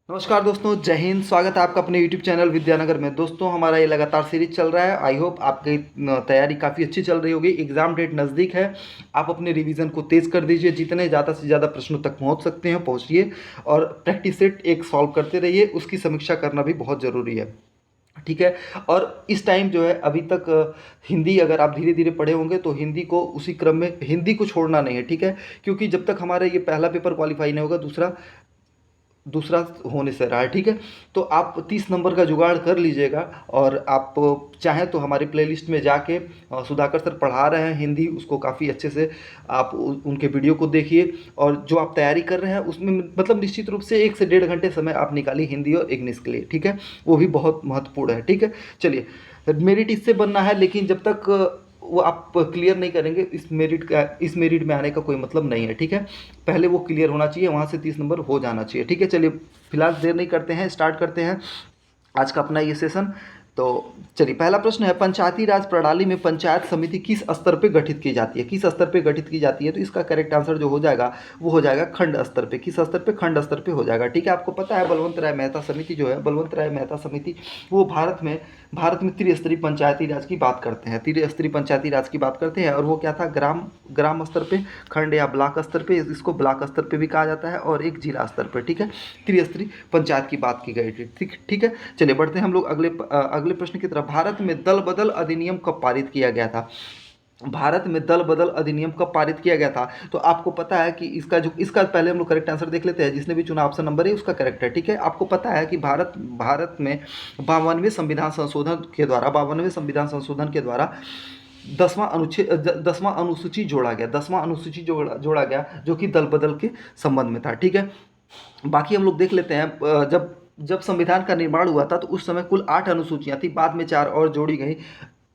नमस्कार दोस्तों, जय हिंद। स्वागत है आपका अपने YouTube चैनल विद्यानगर में। दोस्तों, हमारा ये लगातार सीरीज चल रहा है। आई होप आपकी तैयारी काफ़ी अच्छी चल रही होगी। एग्ज़ाम डेट नज़दीक है। आप अपने रिवीजन को तेज़ कर दीजिए। जितने ज़्यादा से ज़्यादा प्रश्नों तक पहुंच सकते हैं पहुंचिए, और प्रैक्टिस सेट एक सॉल्व करते रहिए। उसकी समीक्षा करना भी बहुत ज़रूरी है, ठीक है। और इस टाइम जो है अभी तक हिंदी अगर आप धीरे धीरे पढ़े होंगे तो हिंदी को उसी क्रम में हिंदी को छोड़ना नहीं है, ठीक है। क्योंकि जब तक हमारा ये पहला पेपर क्वालिफाई नहीं होगा, दूसरा दूसरा होने से रहा है, ठीक है। तो आप 30 नंबर का जुगाड़ कर लीजिएगा। और आप चाहें तो हमारे प्लेलिस्ट में जाके सुधाकर सर पढ़ा रहे हैं हिंदी, उसको काफ़ी अच्छे से आप उनके वीडियो को देखिए। और जो आप तैयारी कर रहे हैं उसमें मतलब निश्चित रूप से 1 से 1.5 घंटे समय आप निकालिए हिंदी और इंग्लिश के लिए, ठीक है। वो भी बहुत महत्वपूर्ण है, ठीक है। चलिए, मेरिट इससे बनना है, लेकिन जब तक वो आप क्लियर नहीं करेंगे, इस मेरिट में आने का कोई मतलब नहीं है, ठीक है। पहले वो क्लियर होना चाहिए, वहाँ से 30 नंबर हो जाना चाहिए, ठीक है। चलिए, फिलहाल देर नहीं करते हैं, स्टार्ट करते हैं आज का अपना ये सेशन। तो चलिए, पहला प्रश्न है, पंचायती राज प्रणाली में पंचायत समिति किस स्तर पे गठित की जाती है? किस स्तर पे गठित की जाती है? तो इसका करेक्ट आंसर जो हो जाएगा वो हो जाएगा खंड स्तर पे। किस स्तर पे? खंड स्तर पे हो जाएगा, ठीक है। आपको पता है बलवंत राय मेहता समिति जो है, बलवंत राय मेहता समिति, वो भारत में त्रिस्तरीय पंचायती राज की बात करते हैं, त्रिस्तरीय पंचायती राज की बात करते हैं। और वो क्या था, ग्राम ग्राम स्तर पे, खंड या ब्लॉक स्तर पे, इसको ब्लॉक स्तर पे भी कहा जाता है, और एक जिला स्तर पर, ठीक है। त्रिस्तरीय पंचायत की बात की गई थी, ठीक ठीक है। चलिए, बढ़ते हैं हम लोग अगले प्रश्न की तरफ। भारत में दल बदल अधिनियम कब पारित किया गया था? भारत में दल बदल अधिनियम कब पारित किया गया था? तो आपको पता है कि इसका पहले हम लोग करेक्ट आंसर देख लेते हैं। जिसने भी चुना ऑप्शन नंबर है उसका करेक्ट है, ठीक है। आपको पता है कि भारत में 52वें संविधान संशोधन के द्वारा 10वां अनुसूची जोड़ा गया, 10वां अनुसूची जोड़ा गया, जो कि दल बदल के संबंध में था, ठीक है। बाकी हम लोग देख लेते हैं। जब जब संविधान का निर्माण हुआ था तो उस समय कुल 8 अनुसूचियां थी, बाद में 4 और जोड़ी गई,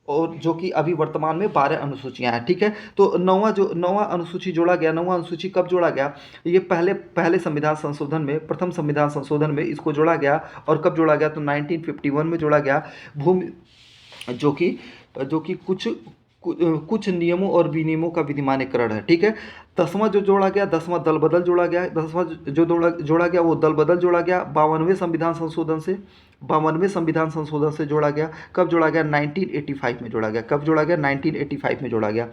और जो कि अभी वर्तमान में 12 अनुसूचियां हैं, ठीक है। तो नौवां अनुसूची जोड़ा गया। नौवां अनुसूची कब जोड़ा गया? ये पहले पहले संविधान संशोधन में, प्रथम संविधान संशोधन में इसको जोड़ा गया। और कब जोड़ा गया? तो 1951 में जोड़ा गया। भूमि जो कि कुछ नियमों और विनियमों का विधिमान्यकरण है, ठीक है। 10वां जो जोड़ा गया, 10वां दल बदल जोड़ा गया। 10वां जो जोड़ा गया वो दल बदल जोड़ा गया 52वें संविधान संशोधन से जोड़ा गया। कब जोड़ा गया? 1985 में जोड़ा गया। कब जोड़ा गया? 1985 में जोड़ा गया।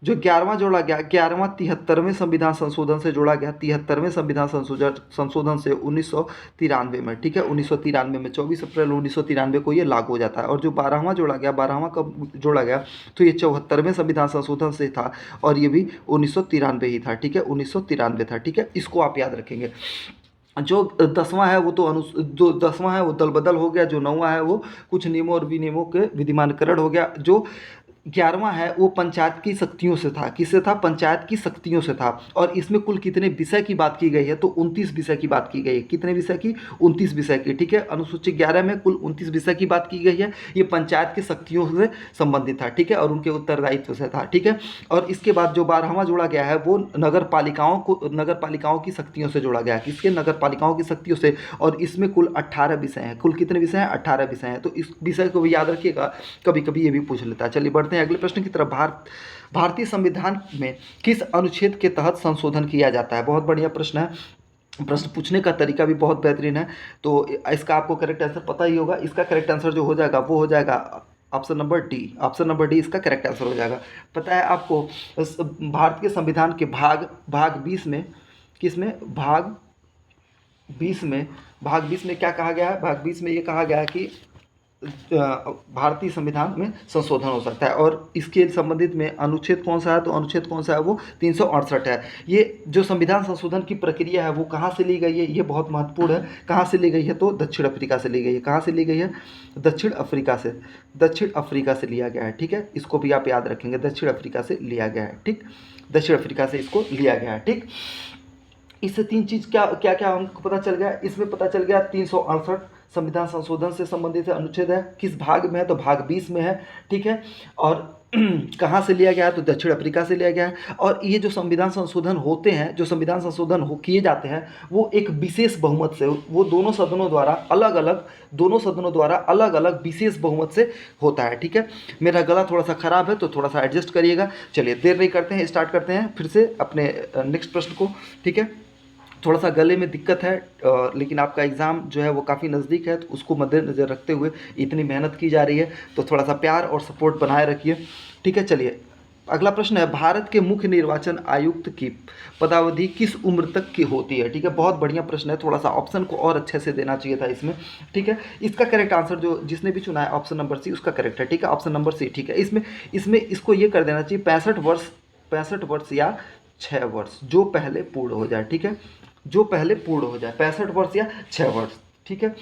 जो 11वां जोड़ा गया, 11वां 73वें संविधान संशोधन से जोड़ा गया। 73वें संविधान संशोधन से 1993 में, ठीक है। 1993 में 24 अप्रैल 1993 को ये लागू हो जाता है। और जो 12वां जोड़ा गया, 12वां कब जोड़ा गया? तो ये 74वें संविधान संशोधन से था, और ये भी 1993 ही था, ठीक है। 1993 था, ठीक है। इसको आप याद रखेंगे। जो 10वां है वो तो जो 10वां है वो दल बदल हो गया। जो 9वां है वो कुछ नियमों और विनियमों के विधिमानकरण हो गया। जो 11वां है वो पंचायत की शक्तियों से था। किससे था? पंचायत की शक्तियों से था। और इसमें कुल कितने विषय की बात की गई है? तो 29 विषय की बात की गई है। कितने विषय की? 29 विषय की, ठीक है। अनुसूची 11 में कुल 29 विषय की बात की गई है। ये पंचायत की शक्तियों से संबंधित था, ठीक है, और उनके उत्तरदायित्व से था, ठीक है। और इसके बाद जो 12वां जोड़ा गया है वो नगर पालिकाओं की शक्तियों से जोड़ा गया है। किसके? नगर पालिकाओं की शक्तियों से। और इसमें कुल 18 विषय हैं। कुल कितने विषय हैं? 18 विषय हैं। तो इस विषय को भी याद रखिएगा, कभी कभी ये भी पूछ लेता है। चलिए, बढ़ते हैं अगले प्रश्न की तरफ। भारतीय संविधान में किस अनुच्छेद के तहत संशोधन किया जाता है? बहुत बढ़िया प्रश्न है। प्रश्न पूछने का तरीका भी बहुत बेहतरीन है। तो इसका आपको करेक्ट आंसर पता ही होगा। इसका करेक्ट आंसर जो हो जाएगा वो हो जाएगा option number D. Option number D इसका करेक्ट आंसर हो जाएगा। पता है आपको, भारत के संविधान के भाग 20 में, किसमें? भाग 20 में क्या कहा गया है? भाग 20 में ये कहा गया है कि भारतीय संविधान में संशोधन हो सकता है। और इसके संबंधित में अनुच्छेद कौन सा है? तो अनुच्छेद कौन सा है? वो 368 है। ये जो संविधान संशोधन की प्रक्रिया है वो कहाँ से ली गई है? ये बहुत महत्वपूर्ण है। कहाँ से ली गई है? तो दक्षिण अफ्रीका से ली गई है। कहाँ से ली गई है? दक्षिण अफ्रीका से लिया गया है, ठीक है। इसको भी आप याद रखेंगे, दक्षिण अफ्रीका से लिया गया है, ठीक। दक्षिण अफ्रीका से इसको लिया गया है, ठीक। इससे 3 चीज़ क्या क्या क्या हमको पता चल गया? इसमें पता चल गया 368 संविधान संशोधन से संबंधित है, अनुच्छेद है। किस भाग में है? तो भाग 20 में है, ठीक है। और कहाँ से लिया गया है? तो दक्षिण अफ्रीका से लिया गया है। और ये जो संविधान संशोधन होते हैं, जो संविधान संशोधन किए जाते हैं, वो एक विशेष बहुमत से, वो दोनों सदनों द्वारा अलग अलग विशेष बहुमत से होता है, ठीक है। मेरा गला थोड़ा सा खराब है तो थोड़ा सा एडजस्ट करिएगा। चलिए, देर नहीं करते हैं, स्टार्ट करते हैं फिर से अपने नेक्स्ट प्रश्न को, ठीक है। थोड़ा सा गले में दिक्कत है, लेकिन आपका एग्ज़ाम जो है वो काफ़ी नज़दीक है, तो उसको मद्देनज़र रखते हुए इतनी मेहनत की जा रही है, तो थोड़ा सा प्यार और सपोर्ट बनाए रखिए। ठीक है, चलिए अगला प्रश्न है, भारत के मुख्य निर्वाचन आयुक्त की पदावधि किस उम्र तक की होती है? ठीक है, बहुत बढ़िया प्रश्न है, थोड़ा सा ऑप्शन को और अच्छे से देना चाहिए था इसमें। ठीक है, इसका करेक्ट आंसर जो जिसने भी चुना है ऑप्शन नंबर सी उसका करेक्ट है। ठीक है, ऑप्शन नंबर सी ठीक है। इसमें इसमें इसको ये कर देना चाहिए 65 वर्ष, 65 वर्ष या 6 वर्ष, जो पहले पूर्ण हो जाए। ठीक है, जो पहले पूर्ण हो जाए, 65 वर्ष या 6 वर्ष। ठीक है,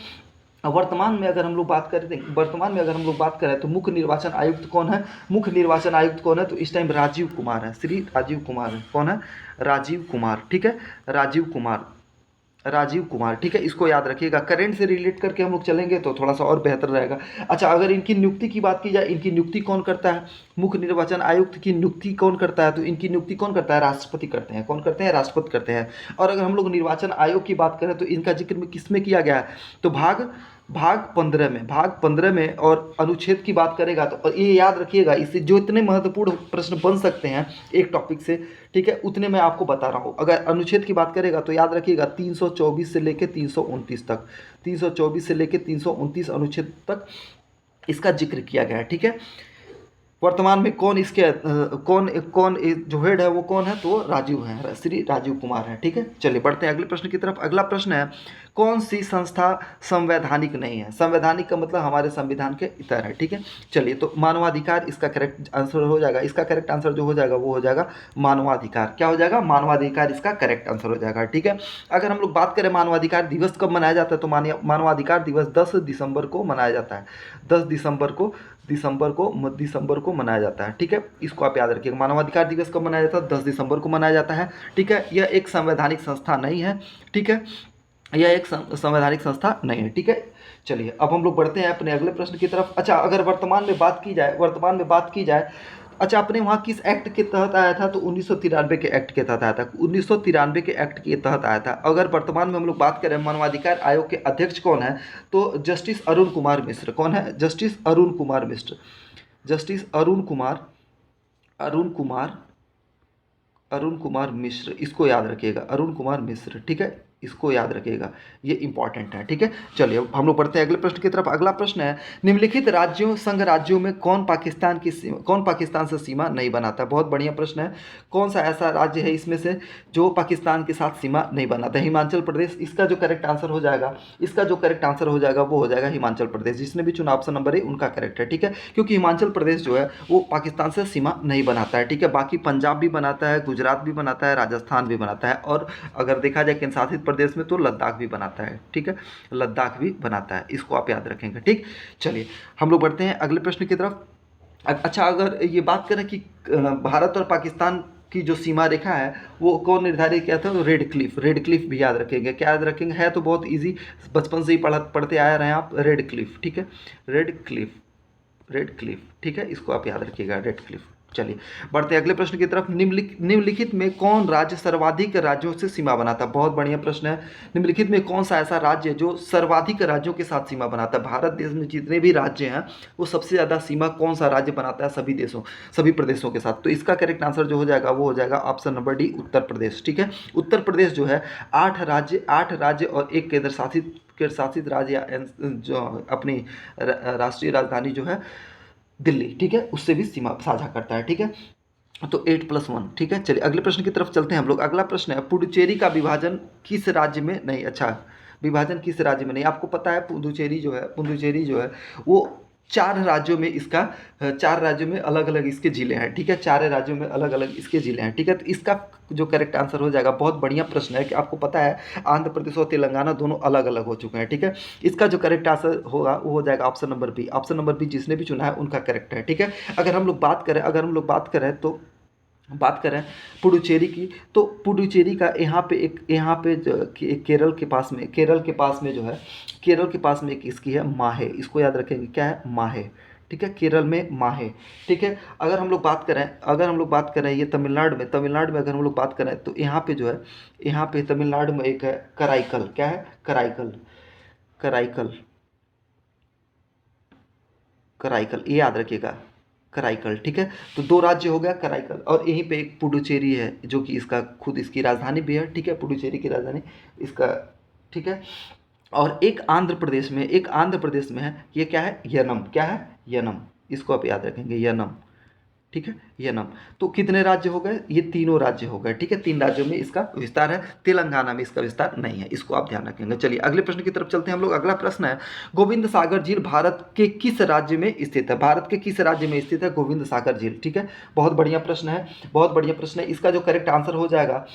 वर्तमान में अगर हम लोग बात करें, वर्तमान में अगर हम लोग बात करें तो मुख्य निर्वाचन आयुक्त कौन है? मुख्य निर्वाचन आयुक्त कौन है? तो इस टाइम राजीव कुमार है, श्री राजीव कुमार है। कौन है? राजीव कुमार। ठीक है, राजीव कुमार, राजीव कुमार। ठीक है, इसको याद रखिएगा। करेंट से रिलेट करके हम लोग चलेंगे तो थोड़ा सा और बेहतर रहेगा। अच्छा, अगर इनकी नियुक्ति की बात की जाए, इनकी नियुक्ति कौन करता है? मुख्य निर्वाचन आयुक्त की नियुक्ति कौन करता है? तो इनकी नियुक्ति कौन करता है? राष्ट्रपति करते हैं। कौन करते हैं? राष्ट्रपति करते हैं। और अगर हम लोग निर्वाचन आयोग की बात करें तो इनका जिक्र में किस में किया गया है? तो भाग 15 में और अनुच्छेद की बात करेगा तो, और ये याद रखिएगा, इससे जो इतने महत्वपूर्ण प्रश्न बन सकते हैं एक टॉपिक से, ठीक है, उतने मैं आपको बता रहा हूँ। अगर अनुच्छेद की बात करेगा तो याद रखिएगा 324 से लेकर 329 तक, 324 से लेकर 329 अनुच्छेद तक इसका जिक्र किया गया है। ठीक है, वर्तमान में कौन इसके कौन कौन जो हेड है वो कौन है? तो राजीव है, श्री राजीव कुमार है। ठीक है, चलिए बढ़ते हैं अगले प्रश्न की तरफ। अगला प्रश्न है, कौन सी संस्था संवैधानिक नहीं है? संवैधानिक का मतलब हमारे संविधान के इतर है। ठीक है, चलिए तो मानवाधिकार इसका करेक्ट आंसर हो जाएगा। इसका करेक्ट आंसर जो हो जाएगा वो हो जाएगा मानवाधिकार। क्या हो जाएगा? मानवाधिकार इसका करेक्ट आंसर हो जाएगा। ठीक है, अगर हम लोग बात करें मानवाधिकार दिवस कब मनाया जाता है, तो मानवाधिकार दिवस 10 दिसंबर को मनाया जाता है। 10 दिसंबर को मनाया जाता है। ठीक है, इसको आप याद रखिएगा। मानवाधिकार दिवस कब मनाया जाता है? 10 दिसंबर को मनाया जाता है। ठीक है, यह एक संवैधानिक संस्था नहीं है। ठीक है, यह एक संवैधानिक संस्था नहीं है। ठीक है, चलिए अब हम लोग बढ़ते हैं अपने अगले प्रश्न की तरफ। अच्छा, अगर वर्तमान में बात की जाए, अच्छा अपने वहाँ किस एक्ट के तहत आया था? तो 1993 के एक्ट के तहत आया था। 1993 के एक्ट के तहत आया था। अगर वर्तमान में हम लोग बात करें मानवाधिकार आयोग के अध्यक्ष कौन है? तो जस्टिस अरुण कुमार मिश्र। कौन है? जस्टिस अरुण कुमार मिश्र। जस्टिस अरुण कुमार मिश्र, इसको याद रखिएगा, अरुण कुमार मिश्र। ठीक है, इसको याद रखिएगा, ये इंपॉर्टेंट है। ठीक है, चलिए अब हम लोग बढ़ते हैं अगले प्रश्न की तरफ। अगला प्रश्न है, निम्नलिखित राज्यों संघ राज्यों में कौन पाकिस्तान से सीमा नहीं बनाता? बहुत बढ़िया प्रश्न है। कौन सा ऐसा राज्य है इसमें से जो पाकिस्तान के साथ सीमा नहीं बनाता? हिमाचल प्रदेश। इसका जो करेक्ट आंसर हो जाएगा वो हो जाएगा हिमाचल प्रदेश। जिसने भी चुना ऑप्शन नंबर ए उनका करेक्ट है। ठीक है, क्योंकि हिमाचल प्रदेश जो है वो पाकिस्तान से सीमा नहीं बनाता है। ठीक है, बाकी पंजाब भी बनाता है, गुजरात भी बनाता है, राजस्थान भी बनाता है, और अगर देखा जाए केंद्र शासित प्रदेश में तो लद्दाख भी बनाता है। ठीक है, लद्दाख भी बनाता है, इसको आप याद रखेंगे। ठीक, चलिए हम लोग बढ़ते हैं अगले प्रश्न की तरफ। अच्छा, अगर ये बात करें कि भारत और पाकिस्तान की जो सीमा रेखा है वो कौन निर्धारित किया था? तो रेड क्लिफ भी याद रखेंगे। क्या याद रखेंगे? है तो बहुत इजी, बचपन से ही पढ़ते आ रहे हैं आप, रेड क्लिफ। ठीक है, रेड क्लिफ। ठीक है, इसको आप याद रखिएगा, रेड क्लिफ। चलिए बढ़ते अगले प्रश्न की तरफ। निम्नलिखित में कौन राज्य सर्वाधिक राज्यों से सीमा बनाता? बहुत बढ़िया प्रश्न है। निम्नलिखित में कौन सा ऐसा राज्य है जो सर्वाधिक राज्यों के साथ सीमा बनाता है? भारत देश में जितने भी राज्य हैं वो सबसे ज़्यादा सीमा कौन सा राज्य बनाता है सभी प्रदेशों के साथ? तो इसका करेक्ट आंसर जो हो जाएगा वो हो जाएगा option number D, Uttar Pradesh. ठीक है, उत्तर प्रदेश जो है 8 राज्य और एक केंद्र शासित राज्य जो अपनी राष्ट्रीय राजधानी जो है दिल्ली, ठीक है, उससे भी सीमा साझा करता है। ठीक है, तो 8+1। ठीक है, चलिए अगले प्रश्न की तरफ चलते हैं हम लोग। अगला प्रश्न है, पुडुचेरी का विभाजन किस राज्य में नहीं? अच्छा, विभाजन किस राज्य में नहीं? आपको पता है पुडुचेरी जो है वो 4 राज्यों में अलग अलग इसके जिले हैं। ठीक है, 4 राज्यों में अलग अलग इसके जिले हैं। ठीक है, तो इसका जो करेक्ट आंसर हो जाएगा, बहुत बढ़िया प्रश्न है कि आपको पता है आंध्र प्रदेश और तेलंगाना दोनों अलग अलग हो चुके हैं। ठीक है, इसका जो करेक्ट आंसर होगा वो हो जाएगा option number B. Option number B जिसने भी चुना है उनका करेक्ट है। ठीक है, अगर हम लोग बात करें तो पुडुचेरी की, तो पुडुचेरी का यहाँ पे केरल के पास में जो है, केरल के पास में एक इसकी है माहे। इसको याद रखेंगे, क्या है? माहे। ठीक है, केरल में माहे। ठीक है, अगर हम लोग बात करें ये तमिलनाडु में अगर हम लोग बात करें तो यहाँ पे जो है, यहाँ पे तमिलनाडु में एक है कराईकल। क्या है? कराईकल, ये याद रखिएगा। कराईकल, ठीक है। तो 2 राज्य हो गया कराईकल, और यहीं पे एक पुडुचेरी है जो कि इसका खुद इसकी राजधानी भी है, ठीक है, पुडुचेरी की राजधानी इसका, ठीक है। और एक आंध्र प्रदेश में है, ये क्या है, यनम, क्या है, यनम, इसको आप याद रखेंगे, यनम, ठीक है, यनम। तो कितने राज्य हो गए, ये तीनों राज्य हो गए, ठीक है, 3 राज्यों में इसका विस्तार है, तेलंगाना में इसका विस्तार नहीं है, इसको आप ध्यान रखेंगे। चलिए अगले प्रश्न की तरफ चलते हैं हम लोग। अगला प्रश्न है, गोविंद सागर झील भारत के किस राज्य में स्थित है, भारत के किस राज्य में स्थित है गोविंद सागर झील, ठीक है। बहुत बढ़िया प्रश्न है, बहुत बढ़िया प्रश्न है। इसका जो करेक्ट आंसर हो जाएगा,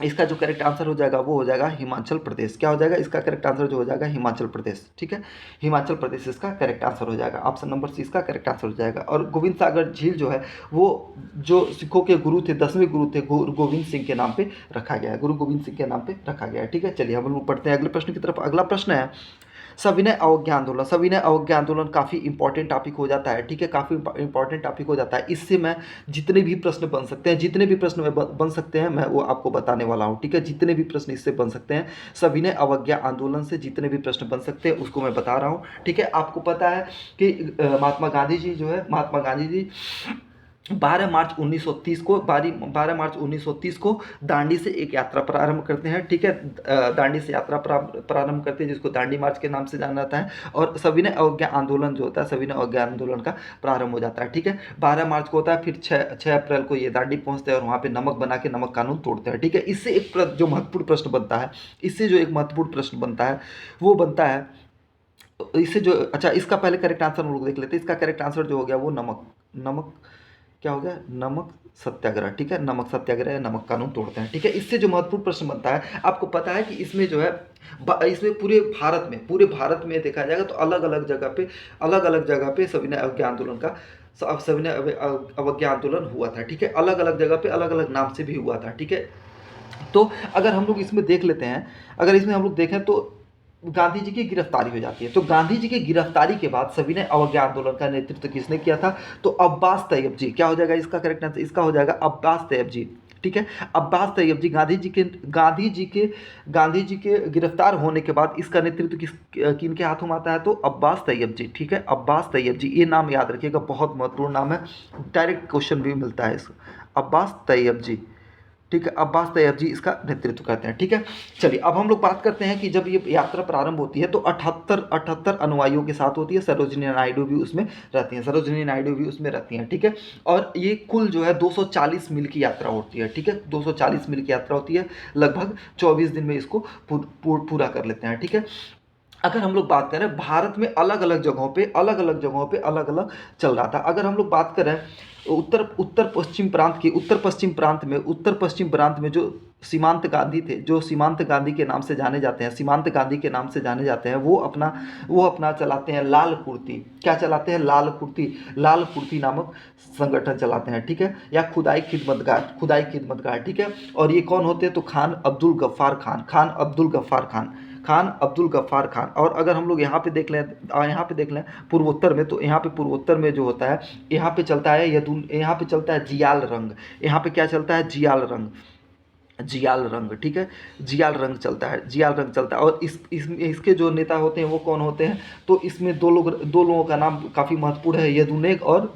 इसका जो करेक्ट आंसर हो जाएगा वो हो जाएगा हिमाचल प्रदेश। क्या हो जाएगा, इसका करेक्ट आंसर जो हो जाएगा हिमाचल प्रदेश, ठीक है, हिमाचल प्रदेश इसका करेक्ट आंसर हो जाएगा। ऑप्शन नंबर सी इसका करेक्ट आंसर हो जाएगा। और गोविंद सागर झील जो है वो जो सिखों के गुरु थे, 10वें गुरु थे, गुरु गोविंद सिंह के नाम पे रखा गया है, गुरु गोविंद सिंह के नाम पे रखा गया है, ठीक है। चलिए हम लोग पढ़ते हैं अगले प्रश्न की तरफ। अगला प्रश्न है, सविनय अवज्ञा आंदोलन। सविनय अवज्ञा आंदोलन काफ़ी इंपॉर्टेंट टॉपिक हो जाता है, ठीक है, काफ़ी इंपॉर्टेंट टॉपिक हो जाता है। इससे मैं जितने भी प्रश्न बन सकते हैं, जितने भी प्रश्न में बन सकते हैं, मैं वो आपको बताने वाला हूँ, ठीक है। जितने भी प्रश्न इससे बन सकते हैं, सविनय अवज्ञा आंदोलन से जितने भी प्रश्न बन सकते हैं उसको मैं बता रहा हूँ, ठीक है। आपको पता है कि महात्मा गांधी जी जो है, महात्मा गांधी जी 12 मार्च 1930 को 12 मार्च 1930 को दांडी से एक यात्रा प्रारंभ करते हैं, ठीक है। दांडी से यात्रा प्रारंभ करते हैं, जिसको दांडी मार्च के नाम से जाना जाता है। और सविनय अवज्ञा आंदोलन जो होता है, सविनय अवज्ञा आंदोलन का प्रारंभ हो जाता है, ठीक है। 12 मार्च को होता है, फिर 6 अप्रैल को ये दांडी पहुंचते हैं और वहाँ पे नमक बना के नमक कानून तोड़ते हैं, ठीक है। इससे एक जो महत्वपूर्ण प्रश्न बनता है, इससे जो एक महत्वपूर्ण प्रश्न बनता है वो बनता है, इससे जो, अच्छा इसका पहले करेक्ट आंसर हम लोग देख लेते हैं। इसका करेक्ट आंसर जो हो गया वो नमक, नमक क्या हो गया, नमक सत्याग्रह, ठीक है, नमक सत्याग्रह या नमक कानून तोड़ते हैं, ठीक है। इससे जो महत्वपूर्ण प्रश्न बनता है, आपको पता है कि इसमें जो है इसमें पूरे भारत में देखा जाएगा तो अलग अलग जगह पे सविनय अवज्ञा आंदोलन का सविनय अवज्ञा आंदोलन हुआ था, ठीक है। अलग अलग जगह पे अलग अलग नाम से भी हुआ था, ठीक है। तो अगर हम लोग इसमें देख लेते हैं, अगर इसमें हम लोग देखें तो गांधी जी की गिरफ्तारी हो जाती है। तो गांधी जी की गिरफ्तारी के बाद सविनय अवज्ञा आंदोलन का नेतृत्व किसने किया था, तो अब्बास तैयब जी। क्या हो जाएगा इसका करेक्ट आंसर, इसका हो जाएगा अब्बास तैयब जी, ठीक है। अब्बास तैयब जी गांधी जी के गिरफ्तार होने के बाद इसका नेतृत्व किन के हाथों में आता है, तो अब्बास तैयब जी, ठीक है, अब्बास तैयब जी। ये नाम याद रखिएगा, बहुत महत्वपूर्ण नाम है, डायरेक्ट क्वेश्चन भी मिलता है इसको, अब्बास तैयब जी, ठीक है, अब्बास तैयब जी इसका नेतृत्व करते हैं, ठीक है। चलिए अब हम लोग बात करते हैं कि जब ये यात्रा प्रारंभ होती है तो 78 अनुयायियों के साथ होती है, सरोजिनी नायडू भी उसमें रहती हैं, सरोजिनी नायडू भी उसमें रहती हैं, ठीक है। और ये कुल जो है 240 मील की यात्रा होती है, ठीक है, 240 मील की यात्रा होती है, लगभग 24 दिन में इसको पूरा कर लेते हैं, ठीक है। अगर हम लोग बात करें भारत में अलग अलग जगहों पे अलग अलग चल रहा था। अगर हम लोग बात करें उत्तर पश्चिम प्रांत में जो सीमांत गांधी थे, जो सीमांत गांधी के नाम से जाने जाते हैं, सीमांत गांधी के नाम से जाने जाते हैं, वो अपना चलाते हैं लाल कुर्ती। क्या चलाते हैं, लाल कुर्ती नामक संगठन चलाते हैं, ठीक है, या खुदाई खिदमतगार, ठीक है। और ये कौन होते हैं, तो खान अब्दुल गफ्फार खान। और अगर हम लोग यहाँ पे देख लें पूर्वोत्तर में, तो यहाँ पे पूर्वोत्तर में जो होता है, यहाँ पे चलता है जियाल रंग। यहाँ पे क्या चलता है, जियाल रंग, ठीक है, जियाल रंग चलता है। और इसके जो नेता होते हैं वो कौन होते हैं, तो इसमें दो लोगों का नाम काफ़ी महत्वपूर्ण है, यदुनेग और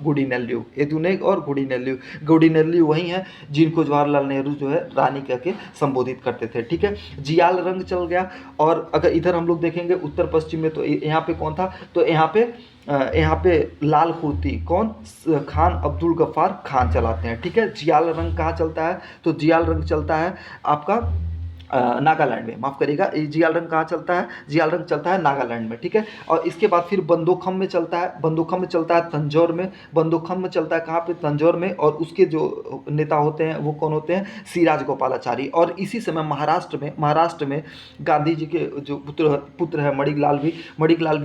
गुडिनेल्यू वही हैं जिनको जवाहरलाल नेहरू जो है रानी कह के संबोधित करते थे, ठीक है। जियाल रंग चल गया। और अगर इधर हम लोग देखेंगे उत्तर पश्चिम में, तो यहाँ पे कौन था, तो यहाँ पे लाल कुर्ती कौन, खान अब्दुल गफ्फार खान चलाते हैं, ठीक है। जियाल रंग कहाँ चलता है, तो जियाल रंग चलता है आपका नागालैंड में, माफ़ करिएगा, जियाल रंग कहाँ चलता है, जियाल रंग चलता है नागालैंड में, ठीक है। और इसके बाद फिर बंदोखम में चलता है तंजौर में, बंदोखम में चलता है कहाँ पे, तंजौर में। और उसके जो नेता होते हैं वो कौन होते हैं, सिराज गोपालाचारी। और इसी समय महाराष्ट्र में गांधी जी के जो पुत्र है मणिकलाल भी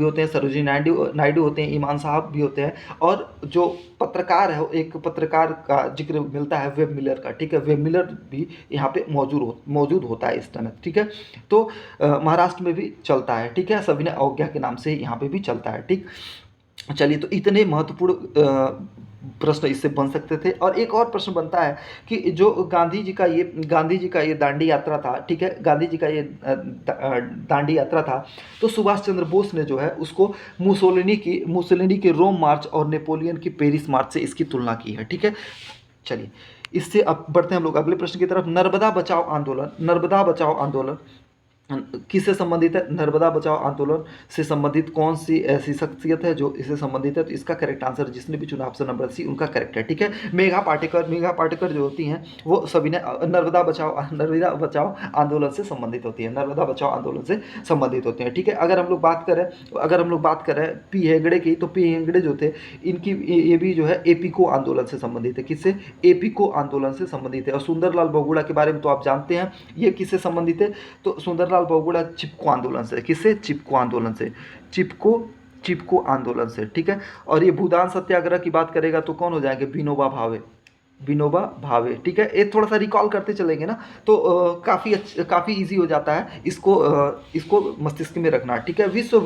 होते हैं, सरोजिनी नायडू होते हैं, इमाम साहब भी होते हैं। और जो पत्रकार है, एक पत्रकार का जिक्र मिलता है वेब मिलर का, ठीक है, वेब मिलर भी यहाँ पे मौजूद होता है इस समय, ठीक है। तो महाराष्ट्र में भी चलता है, ठीक है, सविनय अवज्ञा के नाम से यहाँ पे भी चलता है, ठीक। चलिए तो इतने महत्वपूर्ण प्रश्न इससे बन सकते थे। और एक और प्रश्न बनता है कि जो गांधी जी का ये दांडी यात्रा था, ठीक है, गांधी जी का ये दांडी यात्रा था, तो सुभाष चंद्र बोस ने जो है उसको मुसोलिनी की रोम मार्च और नेपोलियन की पेरिस मार्च से इसकी तुलना की है, ठीक है। चलिए, इससे अब बढ़ते हैं हम लोग अगले प्रश्न की तरफ। नर्मदा बचाओ आंदोलन किससे संबंधित है? नर्मदा बचाओ आंदोलन से संबंधित कौन सी ऐसी शख्सियत है जो इससे संबंधित है? तो इसका करेक्ट आंसर जिसने भी चुना ऑप्शन नंबर सी उनका करेक्ट है, ठीक है। मेघा पाटेकर जो होती हैं वो सभी ने नर्मदा बचाओ आंदोलन से संबंधित होती है, नर्मदा बचाओ आंदोलन से संबंधित होती हैं, ठीक है। अगर हम लोग बात करें पी हेगड़े की, तो पी हेगड़े जो थे इनकी ये भी जो है एपीको आंदोलन से संबंधित है। किससे? एपीको आंदोलन से संबंधित है। और सुंदरलाल बहुगुणा के बारे में तो आप जानते हैं, ये किससे संबंधित है? तो सुंदरलाल बहुगुणा चिपको आंदोलन से। किससे? चिपको आंदोलन से। चिपको आंदोलन से, ठीक है। और ये भूदान सत्याग्रह की बात करेगा तो कौन हो जाएंगे? विनोबा भावे, ठीक है। ये थोड़ा सा रिकॉल करते चलेंगे ना तो काफ़ी इजी हो जाता है, इसको मस्तिष्क में रखना, ठीक है। विश्व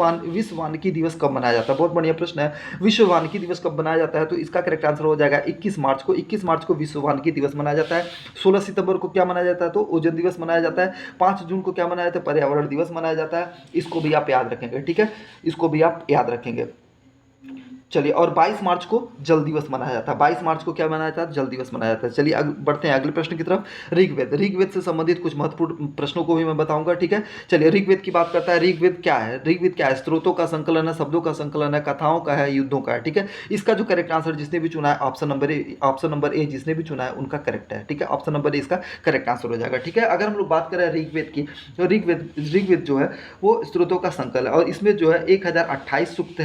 वानिकी दिवस कब मनाया जाता है? बहुत बढ़िया प्रश्न है। विश्व वानिकी दिवस कब मनाया जाता है? तो इसका करेक्ट आंसर हो जाएगा 21 मार्च को विश्व वानिकी दिवस मनाया जाता है। 16 सितंबर को क्या मनाया जाता है? तो ओजोन दिवस मनाया जाता है। 5 जून को क्या मनाया जाता है? पर्यावरण दिवस मनाया जाता है। इसको भी आप याद रखेंगे, ठीक है, इसको भी आप याद रखेंगे। चलिए, और 22 मार्च को जल दिवस मनाया जाता है। 22 मार्च को क्या मनाया जाता है? जल दिवस मनाया जाता है। चलिए बढ़ते हैं अगले प्रश्न की तरफ। ऋग्वेद से संबंधित कुछ महत्वपूर्ण प्रश्नों को भी मैं बताऊंगा, ठीक है। चलिए, ऋग्वेद की बात करता है। ऋग्वेद क्या है? स्त्रोतों का संकलन है, शब्दों का संकलन है, कथाओं का है, युद्धों का है, ठीक है। इसका जो करेक्ट आंसर जिसने भी चुना है ऑप्शन नंबर ए जिसने भी चुना है उनका करेक्ट है, ठीक है। ऑप्शन नंबर ए इसका करेक्ट आंसर हो जाएगा, ठीक है। अगर हम लोग बात करें ऋग्वेद की, तो ऋग्वेद जो है वो स्त्रोतों का संकलन है और इसमें जो है 1028 सूक्त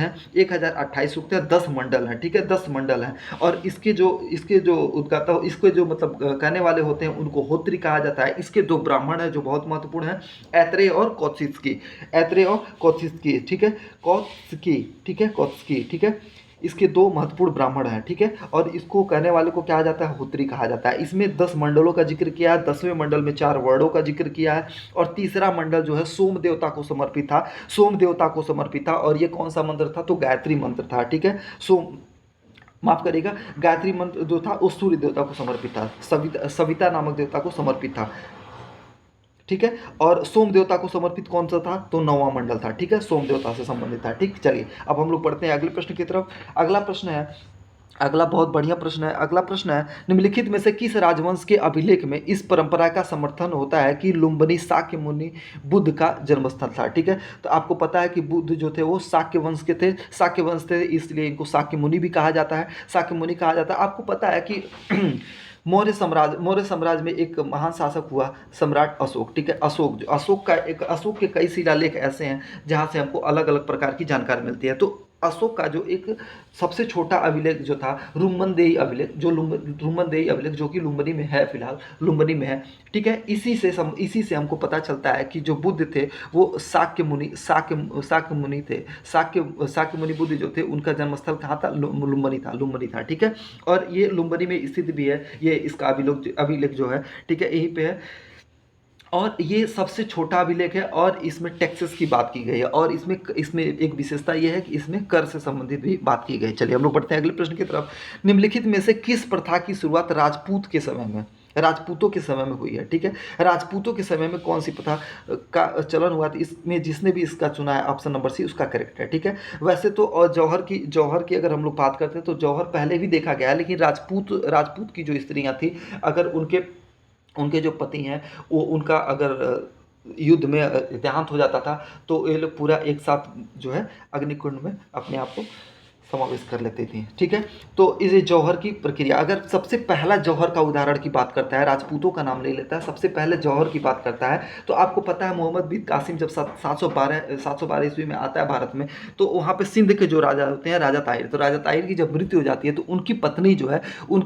हैं, 10 मंडल हैं, ठीक है, 10 मंडल हैं। और इसके जो उद्गाता हो, इसके जो मतलब कहने वाले होते हैं उनको होत्री कहा जाता है। इसके 2 ब्राह्मण हैं जो बहुत महत्वपूर्ण हैं, ऐत्रेय और कौत्सिकी, ठीक है, कौत्सिकी, ठीक है। इसके 2 महत्वपूर्ण ब्राह्मण हैं, ठीक है। और इसको कहने वाले को क्या कहा जाता है? होत्री कहा जाता है। इसमें 10 मंडलों का जिक्र किया है, 10वें मंडल में 4 वर्णों का जिक्र किया है। और तीसरा मंडल जो है सोम देवता को समर्पित था। और ये कौन सा मंत्र था? तो गायत्री मंत्र था, ठीक है। माफ करिएगा, गायत्री मंत्र जो था वो सूर्य देवता को समर्पित था, सविता नामक देवता को समर्पित था, ठीक है। और सोम देवता को समर्पित कौन सा था? तो 9वां मंडल था, ठीक है, सोम देवता से संबंधित था, ठीक। चलिए, अब हम लोग पढ़ते हैं अगले प्रश्न की तरफ। अगला बहुत बढ़िया प्रश्न है। अगला प्रश्न है, निम्नलिखित में से किस राजवंश के अभिलेख में इस परंपरा का समर्थन होता है कि लुम्बिनी शाक्य मुनि बुद्ध का जन्मस्थल था, ठीक है। तो आपको पता है कि बुद्ध जो थे वो शाक्य वंश थे, इसलिए इनको शाक्य मुनि भी कहा जाता है, आपको पता है कि मौर्य साम्राज्य में एक महान शासक हुआ, सम्राट अशोक, ठीक है। अशोक के कई शिलालेख ऐसे हैं जहाँ से हमको अलग अलग प्रकार की जानकारी मिलती है। तो अशोक का जो एक सबसे छोटा अभिलेख जो था रुम्मनदेही अभिलेख, जो कि लुम्बिनी में है, फिलहाल लुम्बिनी में है, ठीक है। इसी से हमको पता चलता है कि जो बुद्ध थे वो शाक्य मुनि थे। शाक्य मुनि बुद्ध जो थे उनका जन्मस्थल कहाँ था? लुम्बिनी था, ठीक है। और ये लुम्बिनी में स्थित भी है, ये इसका अभिलेख जो है, ठीक है, यहीं पे है। और ये सबसे छोटा अभिलेख है और इसमें टैक्सेस की बात की गई है। और इसमें एक विशेषता ये है कि इसमें कर से संबंधित भी बात की गई। चलिए हम लोग बढ़ते हैं अगले प्रश्न की तरफ। निम्नलिखित में से किस प्रथा की शुरुआत राजपूतों के समय में हुई है, ठीक है। राजपूतों के समय में कौन सी प्रथा का चलन हुआ था? इसमें जिसने भी इसका चुना है ऑप्शन नंबर सी उसका करेक्ट है, ठीक है। वैसे तो और जौहर की अगर हम लोग बात करते हैं तो जौहर पहले भी देखा गया है, लेकिन राजपूत की जो स्त्रियां थी, अगर उनके जो पति हैं वो उनका अगर युद्ध में देहांत हो जाता था तो ये लोग पूरा एक साथ जो है अग्निकुंड में अपने आप को समावेश कर लेते थे, ठीक है। तो इस जौहर की प्रक्रिया, अगर सबसे पहला जौहर का उदाहरण की बात करता है, राजपूतों का नाम ले लेता है, सबसे पहले जौहर की बात करता है, तो आपको पता है मोहम्मद बिन कासिम जब 712 ईस्वी में आता है भारत में, तो वहाँ पे सिंध के जो राजा होते हैं, राजा ताहिर, तो राजा ताहिर की जब मृत्यु हो जाती है तो उनकी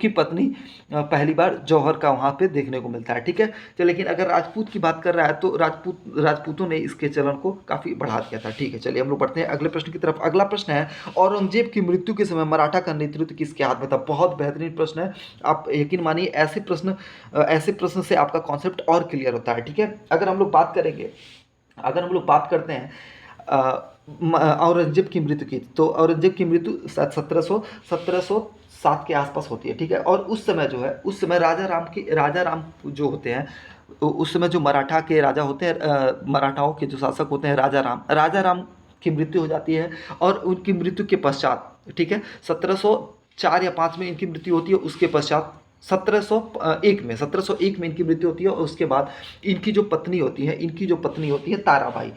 पत्नी पहली बार जौहर का वहाँ पे देखने को मिलता है, ठीक है। तो लेकिन अगर राजपूत की बात कर रहा है तो राजपूतों ने इसके चलन को काफ़ी बढ़ा दिया था, ठीक है। चलिए हम लोग बढ़ते हैं अगले प्रश्न की तरफ। अगला प्रश्न है, औरंगजेब की मृत्यु के समय मराठा का नेतृत्व किसके हाथ में था? बहुत बेहतरीन प्रश्न है, आप यकीन मानिए ऐसे प्रश्न से आपका कॉन्सेप्ट और क्लियर होता है, ठीक है। अगर हम लोग बात करते हैं औरंगजेब की मृत्यु की, तो औरंगजेब की मृत्यु 1700 7 के आसपास होती है, ठीक है। और उस समय जो है, उस समय राजा राम जो होते हैं, उस समय जो मराठा के राजा होते हैं, मराठाओं के जो शासक होते हैं, राजा राम की मृत्यु हो जाती है। और उनकी मृत्यु के पश्चात, ठीक है, 1704 या 5 में इनकी मृत्यु होती है। उसके पश्चात 1701 में इनकी मृत्यु होती है। और उसके बाद इनकी जो पत्नी होती है ताराबाई,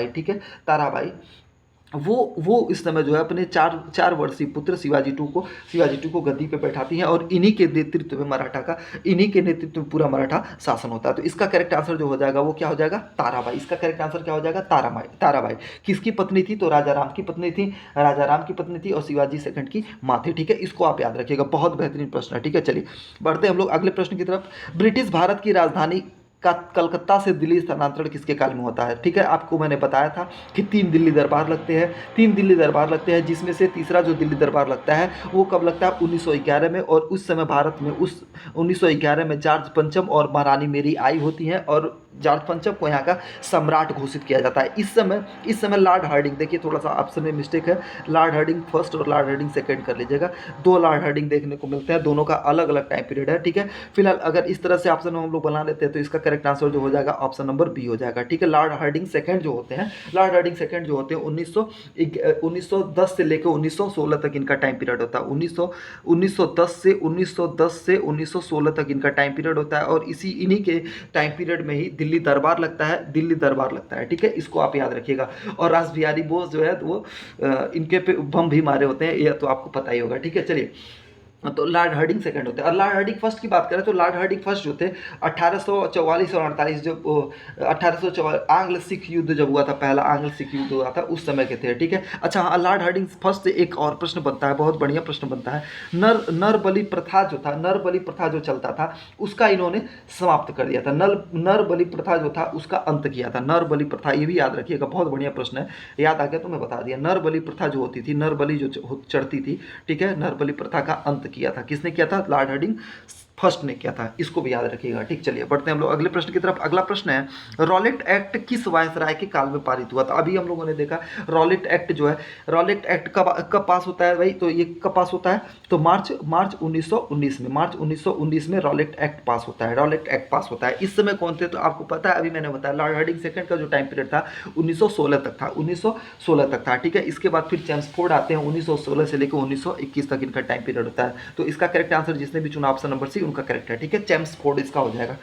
ठीक है, ताराबाई, वो इस समय जो है अपने 4 वर्षीय पुत्र शिवाजी टू को गद्दी पे बैठाती हैं। और इन्हीं के नेतृत्व में पूरा मराठा शासन होता है। तो इसका करेक्ट आंसर जो हो जाएगा वो क्या हो जाएगा, ताराबाई। इसका करेक्ट आंसर क्या हो जाएगा, ताराबाई। किसकी पत्नी थी, तो राजा राम की पत्नी थी और शिवाजी सेकंड की माँ थी, ठीक है। इसको आप याद रखिएगा, बहुत बेहतरीन प्रश्न है, ठीक है। चलिए बढ़ते हैं हम लोग अगले प्रश्न की तरफ। ब्रिटिश भारत की राजधानी का कलकत्ता से दिल्ली स्थानांतरण किसके काल में होता है, ठीक है। आपको मैंने बताया था कि 3 दिल्ली दरबार लगते हैं, जिसमें से तीसरा जो दिल्ली दरबार लगता है वो कब लगता है, 1911 में। और उस समय भारत में 1911 में जॉर्ज पंचम और महारानी मेरी आई होती हैं, और जॉर्ज पंचम को यहाँ का सम्राट घोषित किया जाता है। इस समय लॉर्ड हार्डिंग, देखिए थोड़ा सा ऑप्शन में मिस्टेक है, लॉर्ड हार्डिंग फर्स्ट और लॉर्ड हार्डिंग सेकंड कर लीजिएगा। 2 लॉर्ड हार्डिंग देखने को मिलते हैं, दोनों का अलग अलग टाइम पीरियड है, ठीक है। फिलहाल अगर इस तरह से ऑप्शन हम लोग बना लेते हैं तो इसका करेक्ट आंसर जो हो जाएगा ऑप्शन नंबर बी हो जाएगा, ठीक है। लॉर्ड हार्डिंग सेकंड जो होते हैं 1910 से लेकर 1916 तक इनका टाइम पीरियड होता है। 1910 से 1916 तक इनका टाइम पीरियड होता है। और इन्हीं के टाइम पीरियड में ही दिल्ली दरबार लगता है, ठीक है। इसको आप याद रखिएगा। और रास बिहारी बोस जो है वो इनके पे बम भी मारे होते हैं, यह तो आपको पता ही होगा, ठीक है। चलिए, तो लॉर्ड हार्डिंग सेकंड होते हैं। और लॉर्ड हार्डिंग फर्स्ट की बात करें तो लॉर्ड हार्डिंग फर्स्ट जो थे 1844 और 48, जब 1844 आंग्ल सिख युद्ध जब हुआ था, पहला आंग्ल सिख युद्ध हुआ था, उस समय के थे, ठीक है। अच्छा हाँ, लॉर्ड हार्डिंग फर्स्ट से एक और प्रश्न बनता है, बहुत बढ़िया प्रश्न बनता है। नर बलि प्रथा जो चलता था उसका इन्होंने समाप्त कर दिया था। नर बलि प्रथा जो था उसका अंत किया था। नर बलि प्रथा, ये भी याद रखिएगा, बहुत बढ़िया प्रश्न है, याद आ गया तो मैं बता दिया। नर बलि प्रथा जो होती थी, नर बलि जो चढ़ती थी, ठीक है, नर बलि प्रथा का अंत किया था। किसने किया था, लॉर्ड हार्डिंग फर्स्ट ने किया था। इसको भी याद रखिएगा, ठीक। चलिए बढ़ते हैं हम लोग अगले प्रश्न की तरफ। अगला प्रश्न है, रॉलेट एक्ट किस वायसराय के काल में पारित हुआ था। अभी हम लोगों ने देखा रॉलेट एक्ट जो है, रॉलेट एक्ट कब पास होता है भाई, तो ये कब पास होता है, तो मार्च 1919 में रॉलेट एक्ट पास होता है। इस समय कौन थे, तो आपको पता है, अभी मैंने बताया लॉर्ड हार्डिंग सेकंड का जो टाइम पीरियड था 1916 तक था, ठीक है। इसके बाद फिर चेम्सफोर्ड आते हैं, 1916 से लेकर 1921 तक इनका टाइम पीरियड होता है। तो इसका करेक्ट आंसर जिसने भी चुना ऑप्शन नंबर सी उनका करेक्ट है, ठीक है। चेम्सफोर्ड इसका हो जाएगा,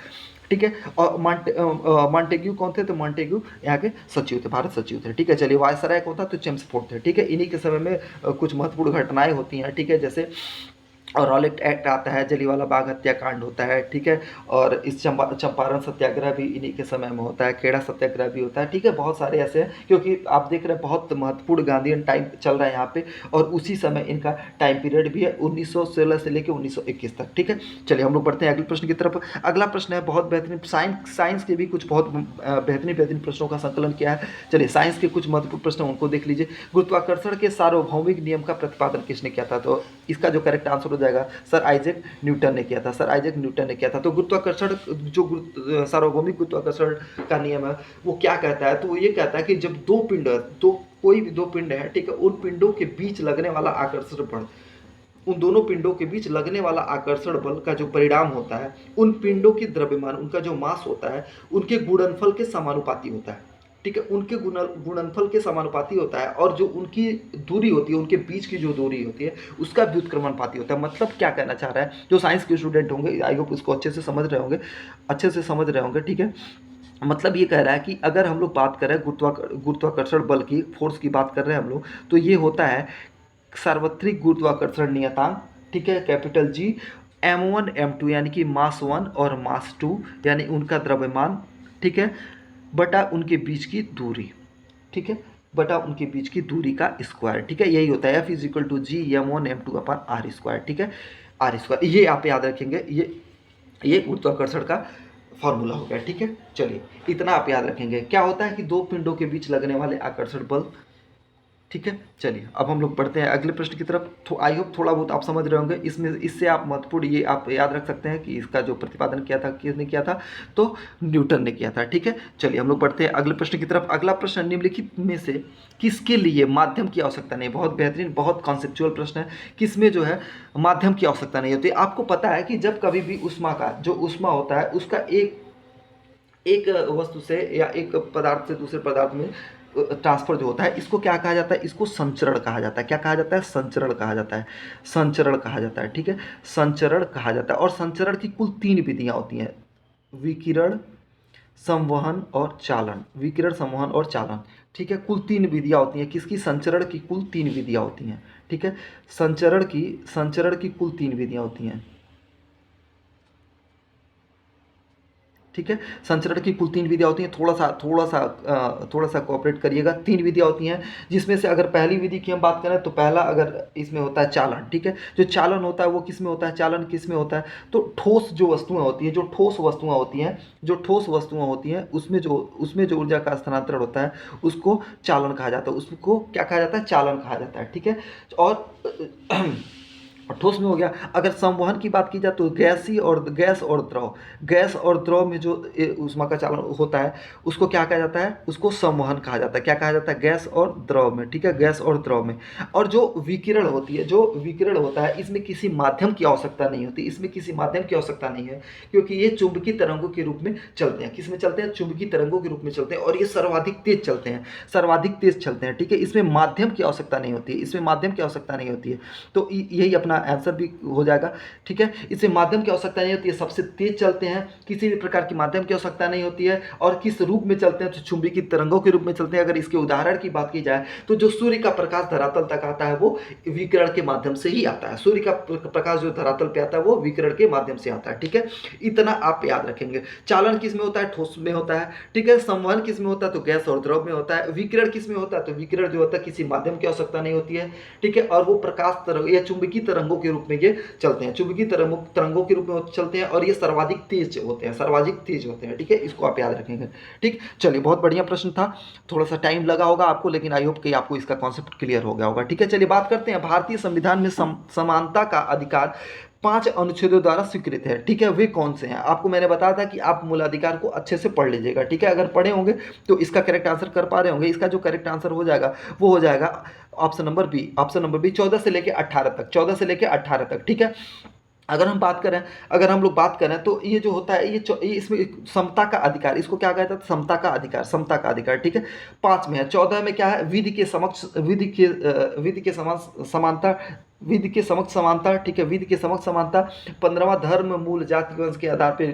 ठीक है। और मॉन्टेग्यू कौन थे, तो मॉन्टेग्यू यहाँ के सचिव थे, भारत सचिव थे, ठीक है। चलिए वायसराय कौन था, तो चेम्सफोर्ड थे, ठीक है। इन्हीं के समय में कुछ महत्वपूर्ण घटनाएं होती हैं, ठीक है, जैसे और रॉलेट एक्ट आता है, जलियांवाला बाग हत्याकांड होता है, ठीक है। और इस चंपारण सत्याग्रह भी इन्हीं के समय में होता है, खेड़ा सत्याग्रह भी होता है, ठीक है। बहुत सारे ऐसे हैं, क्योंकि आप देख रहे हैं बहुत महत्वपूर्ण गांधीयन टाइम चल रहा है यहाँ पे, और उसी समय इनका टाइम पीरियड भी है 1916 से लेकर 1921 तक, ठीक है। चलिए हम लोग बढ़ते हैं अगले प्रश्न की तरफ। अगला प्रश्न है बहुत बेहतरीन, साइंस के भी कुछ बहुत बेहतरीन प्रश्नों का संकलन किया है। चलिए साइंस के कुछ महत्वपूर्ण प्रश्न उनको देख लीजिए। गुरुत्वाकर्षण के सार्वभौमिक नियम का प्रतिपादन किसने किया था, तो इसका जो करेक्ट आंसर हो जाएगा सर आइजैक न्यूटन ने किया था, तो गुरुत्वाकर्षण जो सार्वभौमिक गुरुत्वाकर्षण का नियम है वो क्या कहता है, तो वो ये कहता है कि जब कोई भी दो पिंड है, ठीक है, उन पिंडों के बीच लगने वाला आकर्षण बल, उन दोनों पिंडों के बीच लगने वाला आकर्षण बल का जो परिणाम होता है, उन पिंडों की द्रव्यमान, उनका जो मास होता है, उनके गुणनफल के समानुपाती होता है, ठीक है। उनके गुणनफल के समानुपाती होता है। और जो उनकी दूरी होती है, उनके बीच की जो दूरी होती है, उसका व्युत्क्रमणपाती होता है। मतलब क्या कहना चाह रहा है, जो साइंस के स्टूडेंट होंगे, आई होप इसको अच्छे से समझ रहे होंगे, ठीक है। मतलब ये कह रहा है कि अगर हम लोग बात करें गुरुत्वाकर्षण बल की, फोर्स की बात कर रहे हैं हम लोग, तो ये होता है सार्वत्रिक गुरुत्वाकर्षण नियतांक, ठीक है, कैपिटल जी, m1 m2 यानी कि मास 1 और मास 2 यानी उनका द्रव्यमान, ठीक है, बटा उनके बीच की दूरी, ठीक है, बटा उनके बीच की दूरी का स्क्वायर, ठीक है। यही होता है F=G m1m2/r², ठीक है, r²। ये आप याद रखेंगे, ये गुरुत्वाकर्षण का फॉर्मूला हो गया, ठीक है। चलिए इतना आप याद रखेंगे। क्या होता है कि दो पिंडों के बीच लगने वाले आकर्षण बल ठीक है, चलिए अब हम लोग बढ़ते हैं अगले प्रश्न की तरफ। तो आई होप थोड़ा बहुत आप समझ रहे होंगे। इसमें इससे आप महत्वपूर्ण ये आप याद रख सकते हैं कि इसका जो प्रतिपादन किया था किसने किया था, तो न्यूटन ने किया था। ठीक है, चलिए हम लोग बढ़ते हैं अगले प्रश्न की तरफ। अगला प्रश्न, निम्नलिखित में से किसके लिए माध्यम की आवश्यकता नहीं? बहुत बेहतरीन, बहुत कॉन्सेप्चुअल प्रश्न है। किसमें जो है माध्यम की आवश्यकता नहीं होती? आपको पता है कि जब कभी भी ऊष्मा का जो ऊष्मा होता है उसका एक एक वस्तु से या एक पदार्थ से दूसरे पदार्थ में ट्रांसफर जो होता है, इसको क्या कहा जाता है? इसको संचरण कहा जाता है। क्या कहा जाता है? संचरण कहा जाता है। संचरण कहा जाता है। ठीक है, संचरण कहा जाता है। और संचरण की कुल 3 विधियां होती हैं: विकिरण, संवहन और चालन। विकिरण, संवहन और चालन। ठीक है, कुल 3 विधियां होती हैं। किसकी? संचरण की कुल 3 विधियां होती हैं। ठीक है, संचरण की कुल 3 विधियां होती हैं। ठीक है, संचरण की कुल 3 विधियां होती हैं। थोड़ा सा कोऑपरेट करिएगा। 3 विधियां होती हैं, जिसमें से अगर पहली विधि की हम बात करें तो पहला अगर इसमें होता है चालन। ठीक है, जो चालन होता है वो किस में होता है? चालन किस में होता है? तो ठोस जो वस्तुएं होती हैं, उसमें जो ऊर्जा का स्थानांतरण होता है उसको चालन कहा जाता है। उसको क्या कहा जाता है? चालन कहा जाता है। ठीक है, और ठोस में हो गया। अगर संवहन की बात की जाए तो गैस और द्रव में जो ऊष्मा का चालन होता है उसको क्या कहा जाता है? उसको संवहन कहा जाता है। क्या कहा जाता है? गैस और द्रव में। ठीक है, गैस और द्रव में। और जो विकिरण होता है, इसमें किसी माध्यम की आवश्यकता नहीं होती। इसमें किसी माध्यम की आवश्यकता नहीं है, क्योंकि ये चुंबकीय तरंगों के रूप में चलते हैं। किस में चलते हैं? चुंबकीय तरंगों के रूप में चलते हैं, और ये सर्वाधिक तेज चलते हैं। ठीक है, इसमें माध्यम की आवश्यकता नहीं होती है। तो यही अपना आंसर भी हो जाएगा। ठीक है, इसे माध्यम की आवश्यकता नहीं होती है, सबसे तेज चलते हैं, किसी भी प्रकार की माध्यम की आवश्यकता नहीं होती है। और किस रूप में चलते हैं? तो चुंबकीय तरंगों के रूप में चलते हैं। अगर इसके उदाहरण की बात की जाए तो जो सूर्य का प्रकाश धरातल तक आता है वो विकिरण के माध्यम से ही आता है। सूर्य का प्रकाश जो धरातल पे आता है वो विकिरण के माध्यम से आता है। ठीक है, इतना आप याद रखेंगे। चालन किस में होता है? ठोस में होता है। ठीक है, संवहन किस में होता है? तो गैस और द्रव में होता है। विकिरण किस में होता है? तो विकिरण जो होता है किसी माध्यम की आवश्यकता नहीं होती है। ठीक है, और वो प्रकाश तरंग या चुंबकीय तरंगों के रूप में ये चलते हैं। चुंबकीय तरंगों के रूप में चलते हैं, और ये सर्वाधिक तेज होते हैं। ठीक है, इसको आप याद रखेंगे। ठीक, चलिए बहुत बढ़िया प्रश्न था। थोड़ा सा टाइम लगा होगा आपको, लेकिन आई होप कि आपको इसका कॉन्सेप्ट क्लियर हो गया होगा। ठीक है, चलिए बात करते हैं। भारतीय संविधान में समानता का अधिकार 5 अनुच्छेदों द्वारा स्वीकृत है। ठीक है, वे कौन से हैं? आपको मैंने बताया था कि आप मूलाधिकार को अच्छे से पढ़ लीजिएगा। ठीक है, अगर पढ़े होंगे तो इसका करेक्ट आंसर कर पा रहे होंगे। इसका जो करेक्ट आंसर हो जाएगा वो हो जाएगा ऑप्शन नंबर बी। 14 से लेकर 18 तक। ठीक है, अगर हम लोग बात करें तो ये जो होता है ये इसमें समता का अधिकार, इसको क्या कहता है? समता का अधिकार। ठीक है, 5 में है। 14 में क्या है? विधि के समक्ष समानता। ठीक है, विधि के समक्ष समानता। 15वां धर्म, मूल, जाति, वंश के आधार पे,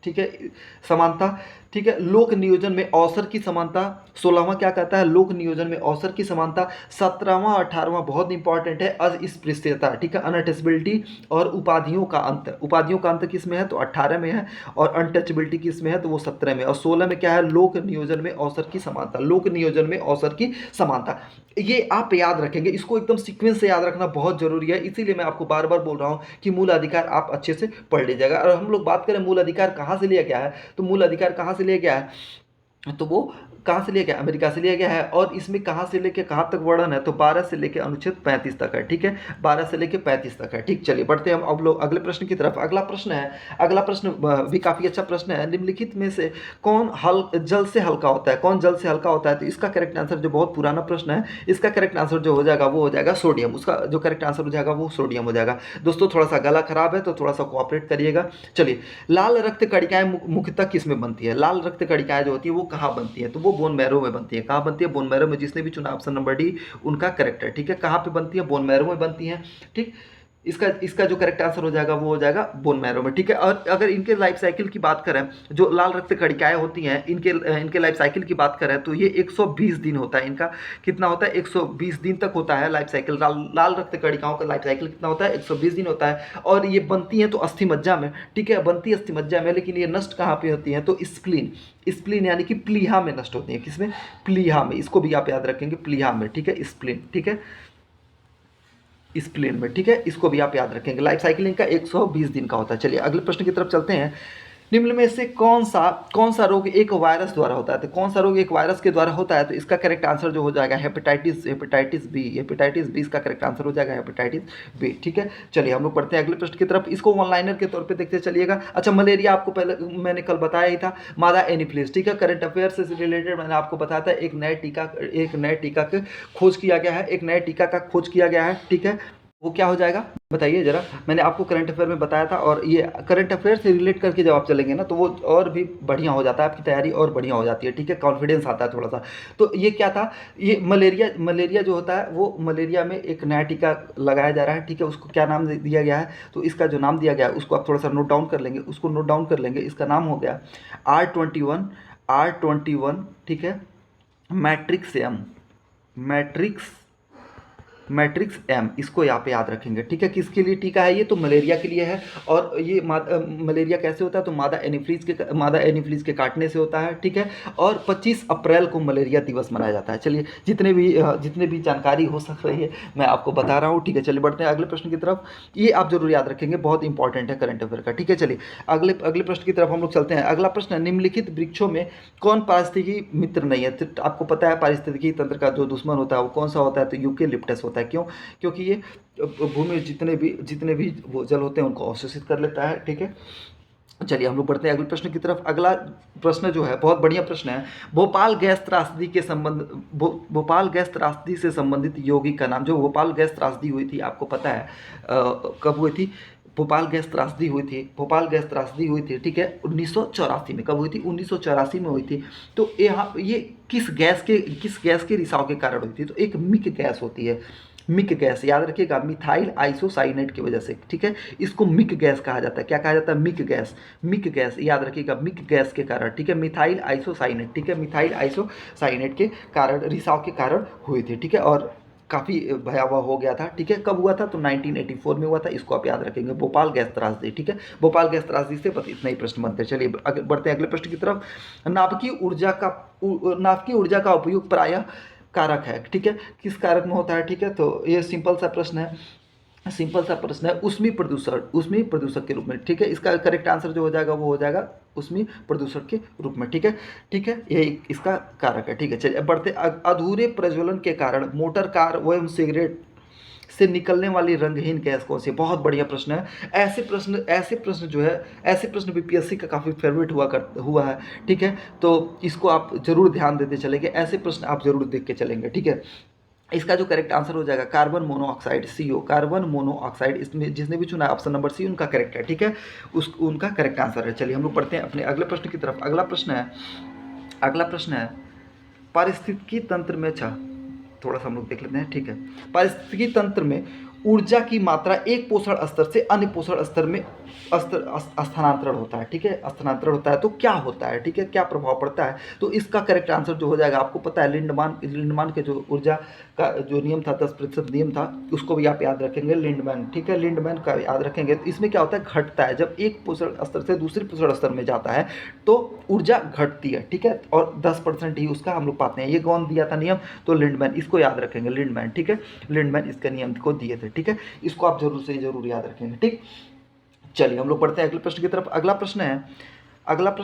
ठीक है, समानता। ठीक है, लोक नियोजन में अवसर की समानता। 16वां क्या कहता है? लोक नियोजन में अवसर की समानता। 17वां 18वां बहुत इंपॉर्टेंट है, अस्पृश्यता। ठीक है, अनटचबिलिटी और उपाधियों का अंत किस में है? तो 18 में है। और अनटचबिलिटी किस में है? तो वो 17 में। और 16 में क्या है? लोक नियोजन में अवसर की समानता। ये आप याद रखेंगे, इसको एकदम सीक्वेंस से याद रखना बहुत जरूरी है। इसीलिए मैं आपको बार बार बोल रहा हूं कि मूल अधिकार आप अच्छे से पढ़ लीजिएगा। और हम लोग बात करें मूल अधिकार कहां से लिया गया है, तो मूल अधिकार कहां से लिया गया है? तो वो कहाँ से लिया गया? अमेरिका से लिया गया है। और इसमें कहाँ से लेके कहाँ तक वर्णन है? तो 12 से लेके अनुच्छेद 35 तक है। ठीक है, 12 से लेके 35 तक है। ठीक, चलिए बढ़ते हैं हम अब लोग अगले प्रश्न की तरफ। अगला प्रश्न भी काफी अच्छा प्रश्न है। निम्नलिखित में से कौन जल से हल्का होता है? तो इसका करेक्ट आंसर, जो बहुत पुराना प्रश्न है, इसका करेक्ट आंसर जो हो जाएगा वो हो जाएगा सोडियम। उसका जो करेक्ट आंसर हो जाएगा वो सोडियम हो जाएगा। दोस्तों थोड़ा सा गला खराब है तो थोड़ा सा कोऑपरेट करिएगा। चलिए, लाल रक्त कणिकाएं मुख्यतः किस में बनती है? लाल रक्त कणिकाएं जो होती है वो कहाँ बनती है? तो वो बोन मैरो में बनती है। कहाँ बनती है? बोन मैरो में। जिसने भी चुना ऑप्शन नंबर डी उनका करेक्ट है। ठीक है, कहाँ पे बनती है? बोन मैरो में बनती है। ठीक, इसका जो करेक्ट आंसर हो जाएगा वो हो जाएगा बोन मैरो में। ठीक है, और अगर इनके लाइफ साइकिल की बात करें, जो लाल रक्त कणिकाएं होती हैं इनके लाइफ साइकिल की बात करें तो ये 120 दिन होता है इनका। कितना होता है? 120 दिन तक होता है लाइफ साइकिल। लाल रक्त कणिकाओं का लाइफ साइकिल कितना होता है? 120 दिन होता है। और ये बनती हैं तो अस्थि मज्जा में। ठीक है, बनती है अस्थि मज्जा में, लेकिन ये नष्ट कहाँ पे होती हैं? तो स्प्लीन यानी कि प्लीहा में नष्ट होती है। किसमें? प्लीहा में। इसको भी आप याद रखेंगे, प्लीहा में। ठीक है, स्प्लीन। ठीक है, स्प्लीन में। ठीक है, इसको भी आप याद रखेंगे। लाइफ साइकिल इनका 120 दिन का होता है। चलिए अगले प्रश्न की तरफ चलते हैं। निम्न में से कौन सा रोग एक वायरस द्वारा होता है? तो कौन सा रोग एक वायरस के द्वारा होता है? तो इसका करेक्ट आंसर जो हो जाएगा हेपेटाइटिस बी। हेपेटाइटिस बी इसका करेक्ट आंसर हो जाएगा, हेपेटाइटिस बी। ठीक है, चलिए हम लोग पढ़ते हैं अगले प्रश्न की तरफ। इसको वन लाइनर के तौर पे देखते चलिएगा। अच्छा, मलेरिया आपको पहले मैंने कल बताया ही था, मादा एनीफिलीज। ठीक है, करंट अफेयर से रिलेटेड मैंने आपको बताया था, एक नए टीका का खोज किया गया है, एक नए टीका का खोज किया गया है। ठीक है, वो क्या हो जाएगा बताइए जरा। मैंने आपको करंट अफेयर में बताया था, और ये करंट अफेयर से रिलेट करके जब आप चलेंगे ना, तो वो और भी बढ़िया हो जाता है, आपकी तैयारी और बढ़िया हो जाती है। ठीक है, कॉन्फिडेंस आता है थोड़ा सा। तो ये क्या था, ये मलेरिया जो होता है, वो मलेरिया में एक नया टीका लगाया जा रहा है। ठीक है, उसको क्या नाम दिया गया है? तो इसका जो नाम दिया गया है उसको आप थोड़ा सा नोट डाउन कर लेंगे, उसको नोट डाउन कर लेंगे। इसका नाम हो गया R21। ठीक है, मैट्रिक्स एम, मैट्रिक्स एम, इसको यहाँ पे याद रखेंगे। ठीक है, किसके लिए टीका है? ये तो मलेरिया के लिए है। और ये मलेरिया कैसे होता है? तो मादा एनीफिलीज के काटने से होता है। ठीक है, और 25 अप्रैल को मलेरिया दिवस मनाया जाता है। चलिए, जितने भी जानकारी हो सक रही है मैं आपको बता रहा हूँ। ठीक है, चलिए बढ़ते हैं अगले प्रश्न की तरफ। ये आप जरूर याद रखेंगे, बहुत इंपॉर्टेंट है करंट अफेयर का। ठीक है, चलिए अगले प्रश्न की तरफ हम लोग चलते हैं। अगला प्रश्न है, निम्नलिखित वृक्षों में कौन पारिस्थितिकी मित्र नहीं है? तो आपको पता है पारिस्थितिकी तंत्र का जो दुश्मन होता है वो कौन सा होता है? तो यूकेलिप्टस होता है। क्यों? क्योंकि ये भूमि में जितने भी वो जल होते हैं उनको अवशोषित कर लेता है। ठीक है, चलिए हम लोग बढ़ते हैं अगले प्रश्न की तरफ। अगला प्रश्न जो है बहुत बढ़िया प्रश्न है। भोपाल गैस त्रासदी से संबंधित यौगिक का नाम। जो भोपाल गैस त्रासदी हुई थी, आपको पता है कब हुई थी? भोपाल गैस त्रासदी हुई थी। ठीक है, 1984 में। कब हुई थी? 1984 में हुई थी। तो ये किस गैस के रिसाव के कारण हुई थी? तो एक मिक गैस होती है, मिक गैस याद रखिएगा, मिथाइल आइसोसाइनेट की वजह से। ठीक है, इसको मिक गैस कहा जाता है। क्या कहा जाता है? मिक गैस याद रखिएगा, मिक गैस के कारण। ठीक है, मिथाइल आइसोसाइनेट। ठीक है, मिथाइल आइसोसाइनेट के कारण, रिसाव के कारण हुई थी। ठीक है, और काफ़ी भयावह हो गया था। ठीक है, कब हुआ था? तो 1984 में हुआ था। इसको आप याद रखेंगे, भोपाल गैस त्रासदी। ठीक है, भोपाल गैस त्रासदी से बस इतना ही प्रश्न बनते हैं। चलिए बढ़ते हैं अगले प्रश्न की तरफ। नाभिकीय ऊर्जा का उपयोग प्रायः कारक है। ठीक है, किस कारक में होता है? ठीक है, तो ये सिंपल सा प्रश्न है, ऊष्मीय प्रदूषक के रूप में। ठीक है, इसका करेक्ट आंसर जो हो जाएगा वो हो जाएगा ऊष्मीय प्रदूषक के रूप में। ठीक है, ये इसका कारक है। ठीक है, चलिए बढ़ते। अधूरे प्रज्वलन के कारण मोटर कार एवं सिगरेट से निकलने वाली रंगहीन गैस कौन सी? बहुत बढ़िया प्रश्न है। ऐसे प्रश्न बीपीएससी का काफ़ी फेवरेट हुआ है। ठीक है, तो इसको आप जरूर ध्यान देते चलेंगे, ऐसे प्रश्न आप जरूर देख के चलेंगे। ठीक है, इसका जो करेक्ट आंसर हो जाएगा carbon monoxide, CO, carbon monoxide. इसमें जिसने भी चुना है ऑप्शन नंबर सी उनका करेक्ट है। ठीक है, उनका करेक्ट आंसर है। चलिए हम लोग पढ़ते हैं अपने अगले प्रश्न की तरफ। अगला प्रश्न है पारिस्थितिकी तंत्र में। अच्छा, थोड़ा सा हम लोग देख लेते हैं। ठीक है, पारिस्थितिकी तंत्र में ऊर्जा की मात्रा एक पोषण स्तर से अन्य पोषण स्तर में स्थानांतरण होता है। ठीक है, स्थानांतरण होता है तो क्या होता है? ठीक है, क्या प्रभाव पड़ता है? तो इसका करेक्ट आंसर जो हो जाएगा, आपको पता है लिंडमान के जो ऊर्जा का जो नियम था, 10% नियम था, उसको भी आप याद रखेंगे, लिंडमैन। ठीक है, लिंडमैन का याद रखेंगे। तो इसमें क्या होता है? घटता है। जब एक पोषण स्तर से दूसरे पोषण स्तर में जाता है तो ऊर्जा घटती है। ठीक है, और 10% ही उसका हम लोग पाते हैं। ये कौन दिया था नियम? तो लिंडमैन। इसको याद रखेंगे, लिंडमैन। ठीक है, लिंडमैन इसका नियम को दिए थे। ठीक है, इसको आप जरूर याद रखेंगे। ठीक, चलिए हम लोग बढ़ते हैं अगले प्रश्न की तरफ। अगला प्रश्न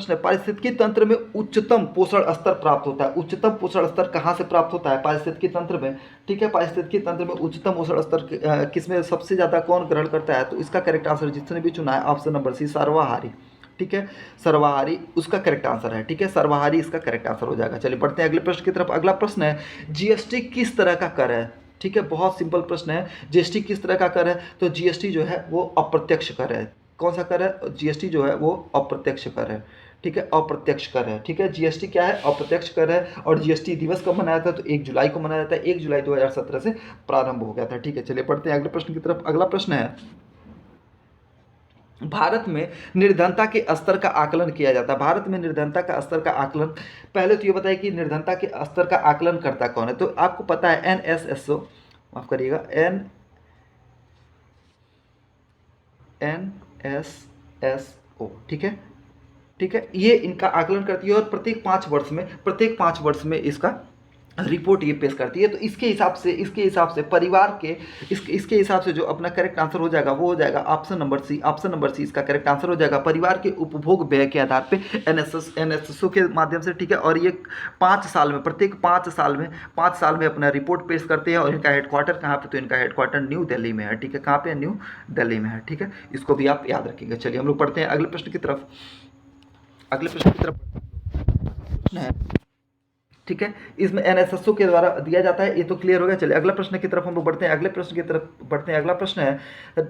है पारिस्थितिकी तंत्र में उच्चतम पोषण स्तर प्राप्त होता है। उच्चतम पोषण स्तर कहाँ से प्राप्त होता है? पारिस्थितिकी तंत्र में। ठीक है, पारिस्थितिकी तंत्र में उच्चतम पोषण स्तर किसमें सबसे ज़्यादा कौन ग्रहण करता है? तो इसका करेक्ट आंसर जिसने भी चुना है ऑप्शन नंबर सी, सर्वाहारी। ठीक है, सर्वाहारी उसका करेक्ट आंसर है। ठीक है, सर्वाहारी इसका करेक्ट आंसर हो जाएगा। चलिए बढ़ते हैं अगले प्रश्न की तरफ। अगला प्रश्न है जीएसटी किस तरह का कर है? ठीक है, बहुत सिंपल प्रश्न है। जीएसटी किस तरह का कर है? तो जीएसटी जो है वो अप्रत्यक्ष कर है। कौन सा कर है? जीएसटी जो है वो अप्रत्यक्ष कर है। ठीक है, अप्रत्यक्ष कर है। ठीक है, जीएसटी क्या है? अप्रत्यक्ष कर है। और जीएसटी दिवस कब मनाया था? तो 1 जुलाई को मनाया जाता है। 1 जुलाई 2017 से प्रारंभ हो गया था। ठीक है, चलिए बढ़ते हैं अगले प्रश्न की तरफ। अगला प्रश्न है भारत में निर्धनता के स्तर का आकलन किया जाता है। भारत में निर्धनता का स्तर का आकलन, पहले तो ये बताइए कि निर्धनता के स्तर का आकलन करता कौन है? तो आपको पता है NSSO, माफ करिएगा, NSSO। ठीक है, ये इनका आकलन करती है और प्रत्येक 5 वर्ष में इसका रिपोर्ट ये पेश करती है। तो इसके हिसाब से परिवार के इसके हिसाब से जो अपना करेक्ट आंसर हो जाएगा वो हो जाएगा option number C. Option number C इसका करेक्ट आंसर हो जाएगा। परिवार के उपभोग व्यय के आधार पे एनएसएसओ के माध्यम से, ठीक है। और ये 5 साल में, प्रत्येक 5 साल में अपना रिपोर्ट पेश करते हैं। और इनका हेडक्वार्टर कहाँ पे, तो इनका हेडक्वार्टर न्यू दिल्ली में है, ठीक है। कहाँ पे, न्यू दिल्ली में है, ठीक है। इसको भी आप याद रखेंगे। चलिए हम लोग पढ़ते हैं अगले प्रश्न की तरफ। अगले प्रश्न की तरफ प्रश्न है, ठीक है। इसमें एनएसएसओ के द्वारा दिया जाता है, ये तो क्लियर हो गया। चलिए अगला प्रश्न की तरफ हम लोग बढ़ते हैं। अगले प्रश्न की तरफ बढ़ते हैं। अगला प्रश्न है,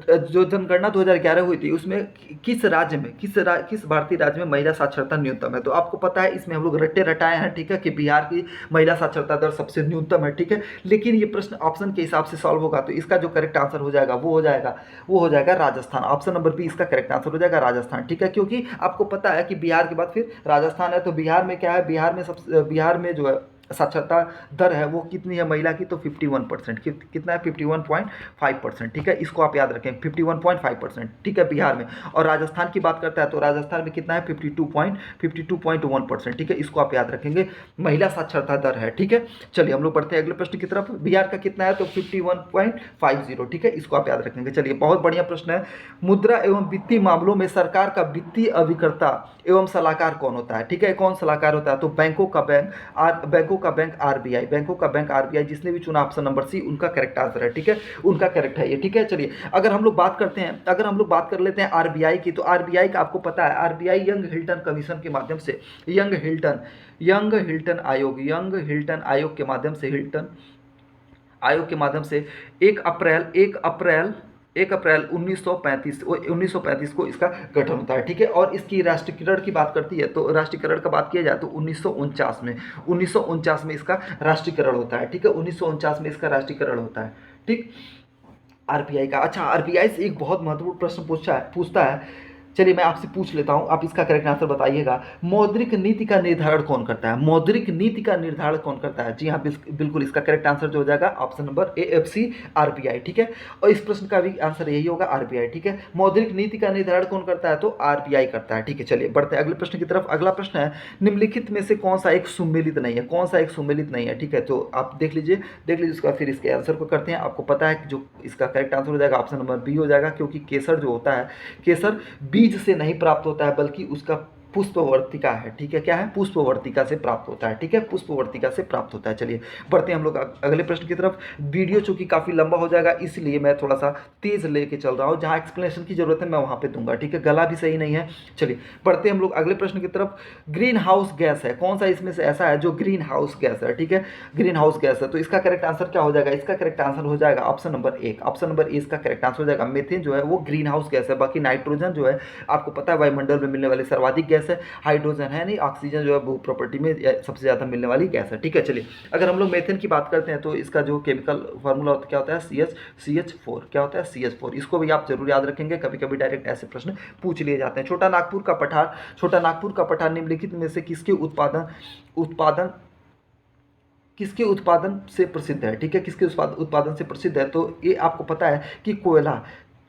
जो जनगणना 2011 हुई थी उसमें किस राज्य में, किस भारतीय राज्य में महिला साक्षरता न्यूनतम है। तो आपको पता है इसमें हम लोग रट्टे रटाए हैं, ठीक है, कि बिहार की महिला साक्षरता दर सबसे न्यूनतम है, ठीक है। लेकिन ये प्रश्न ऑप्शन के हिसाब से सॉल्व होगा, तो इसका जो करेक्ट आंसर हो जाएगा वो हो जाएगा राजस्थान। ऑप्शन नंबर बी इसका करेक्ट आंसर हो जाएगा राजस्थान, ठीक है। क्योंकि आपको पता है कि बिहार के बाद फिर राजस्थान है। तो बिहार में क्या है, बिहार में जो है साक्षरता दर है वो कितनी है महिला की, तो 51%। कितना है, 51.5%, ठीक है। इसको आप याद रखें, 51.5%, ठीक है, बिहार में। और राजस्थान की बात करता है तो राजस्थान में कितना है, 52.1%, ठीक है। इसको आप याद रखेंगे, महिला साक्षरता दर है, ठीक है। चलिए हम लोग बढ़ते हैं अगले प्रश्न की तरफ। बिहार का कितना है, तो 51.50, ठीक है। इसको आप याद रखेंगे। चलिए बहुत बढ़िया प्रश्न है। मुद्रा एवं वित्तीय मामलों में सरकार का वित्तीय अभिकर्ता एवं सलाहकार कौन होता है, ठीक है। कौन सलाहकार होता है, तो बैंकों का बैंक आरबीआई, बैंकों का बैंक आरबीआई। जिसने भी चुना ऑप्शन नंबर सी उनका करेक्ट आंसर है, ठीक है, उनका करेक्ट है ये, ठीक है। चलिए अगर हम लोग बात कर लेते हैं आरबीआई की, तो आरबीआई का आपको पता है, आरबीआई यंग हिल्टन कमीशन के माध्यम से, यंग हिल्टन आयोग के माध्यम से, एक अप्रैल 1935 को इसका गठन होता है, ठीक है। और इसकी राष्ट्रीयकरण की बात करती है, तो राष्ट्रीयकरण का बात किया जाए तो 1949 में इसका राष्ट्रीयकरण होता है, ठीक है। 1949 में इसका राष्ट्रीयकरण होता है, ठीक। आरबीआई का, अच्छा, आरबीआई से एक बहुत महत्वपूर्ण प्रश्न पूछता है। चलिए मैं आपसे पूछ लेता हूं, आप इसका करेक्ट आंसर बताइएगा। मौद्रिक नीति का निर्धारण कौन करता है, मौद्रिक नीति का निर्धारण कौन करता है। जी हाँ, बिल्कुल इसका करेक्ट आंसर जो हो जाएगा ऑप्शन नंबर एएफसी, आरबीआई, ठीक है। और इस प्रश्न का भी आंसर यही होगा, आरबीआई, ठीक है। मौद्रिक नीति का निर्धारण कौन करता है, तो आरबीआई करता है, ठीक है। चलिए बढ़ते हैं अगले प्रश्न की तरफ। अगला प्रश्न है, निम्नलिखित में से कौन सा एक सुमेलित नहीं है, ठीक है। तो आप देख लीजिए उसका, फिर इसके आंसर को करते हैं। आपको पता है कि जो इसका करेक्ट आंसर हो जाएगा ऑप्शन नंबर बी हो जाएगा। क्योंकि केसर जो होता है, केसर बीज से नहीं प्राप्त होता है, बल्कि उसका पुष्पवर्तिका है, ठीक है। क्या है, पुष्पवर्तिका से प्राप्त होता है, ठीक है, पुष्पवर्तिका से प्राप्त होता है। चलिए बढ़ते हैं हम लोग अगले प्रश्न की तरफ। वीडियो चूंकि काफी लंबा हो जाएगा, इसलिए मैं थोड़ा सा तेज लेके चल रहा हूं। जहां एक्सप्लेनेशन की जरूरत है मैं वहां पे दूंगा, ठीक है। गला भी सही नहीं है। चलिए बढ़ते हैं हम लोग अगले प्रश्न की तरफ। ग्रीन हाउस गैस है, कौन सा इसमें से ऐसा है जो ग्रीन हाउस गैस है, ठीक है, ग्रीन हाउस गैस है। तो इसका करेक्ट आंसर क्या हो जाएगा, इसका करेक्ट आंसर हो जाएगा option number A. Option number A इसका करेक्ट आंसर हो जाएगा। मीथेन जो है वो ग्रीन हाउस गैस है। बाकी नाइट्रोजन जो है आपको पता है वायुमंडल में मिलने वाली सर्वाधिक गैस है। हाइड्रोजन है नहीं, ऑक्सीजन जो है वो प्रॉपर्टी में सबसे ज़्यादा मिलने वाली गैस है, ठीक है। चलिए अगर हम लोग मेथेन की बात करते हैं तो इसका जो केमिकल फार्मूला क्या होता है, CH4, क्या होता है, CH4। इसको भी आप जरूर याद रखेंगे, कभी कभी डायरेक्ट ऐसे प्रश्न पूछ लिए जाते हैं। छोटा नागपुर का पठार निम्नलिखित में से किसके उत्पादन से प्रसिद्ध है, ठीक है, किसके उत्पादन से प्रसिद्ध है। तो ये आपको पता है कि कोयला,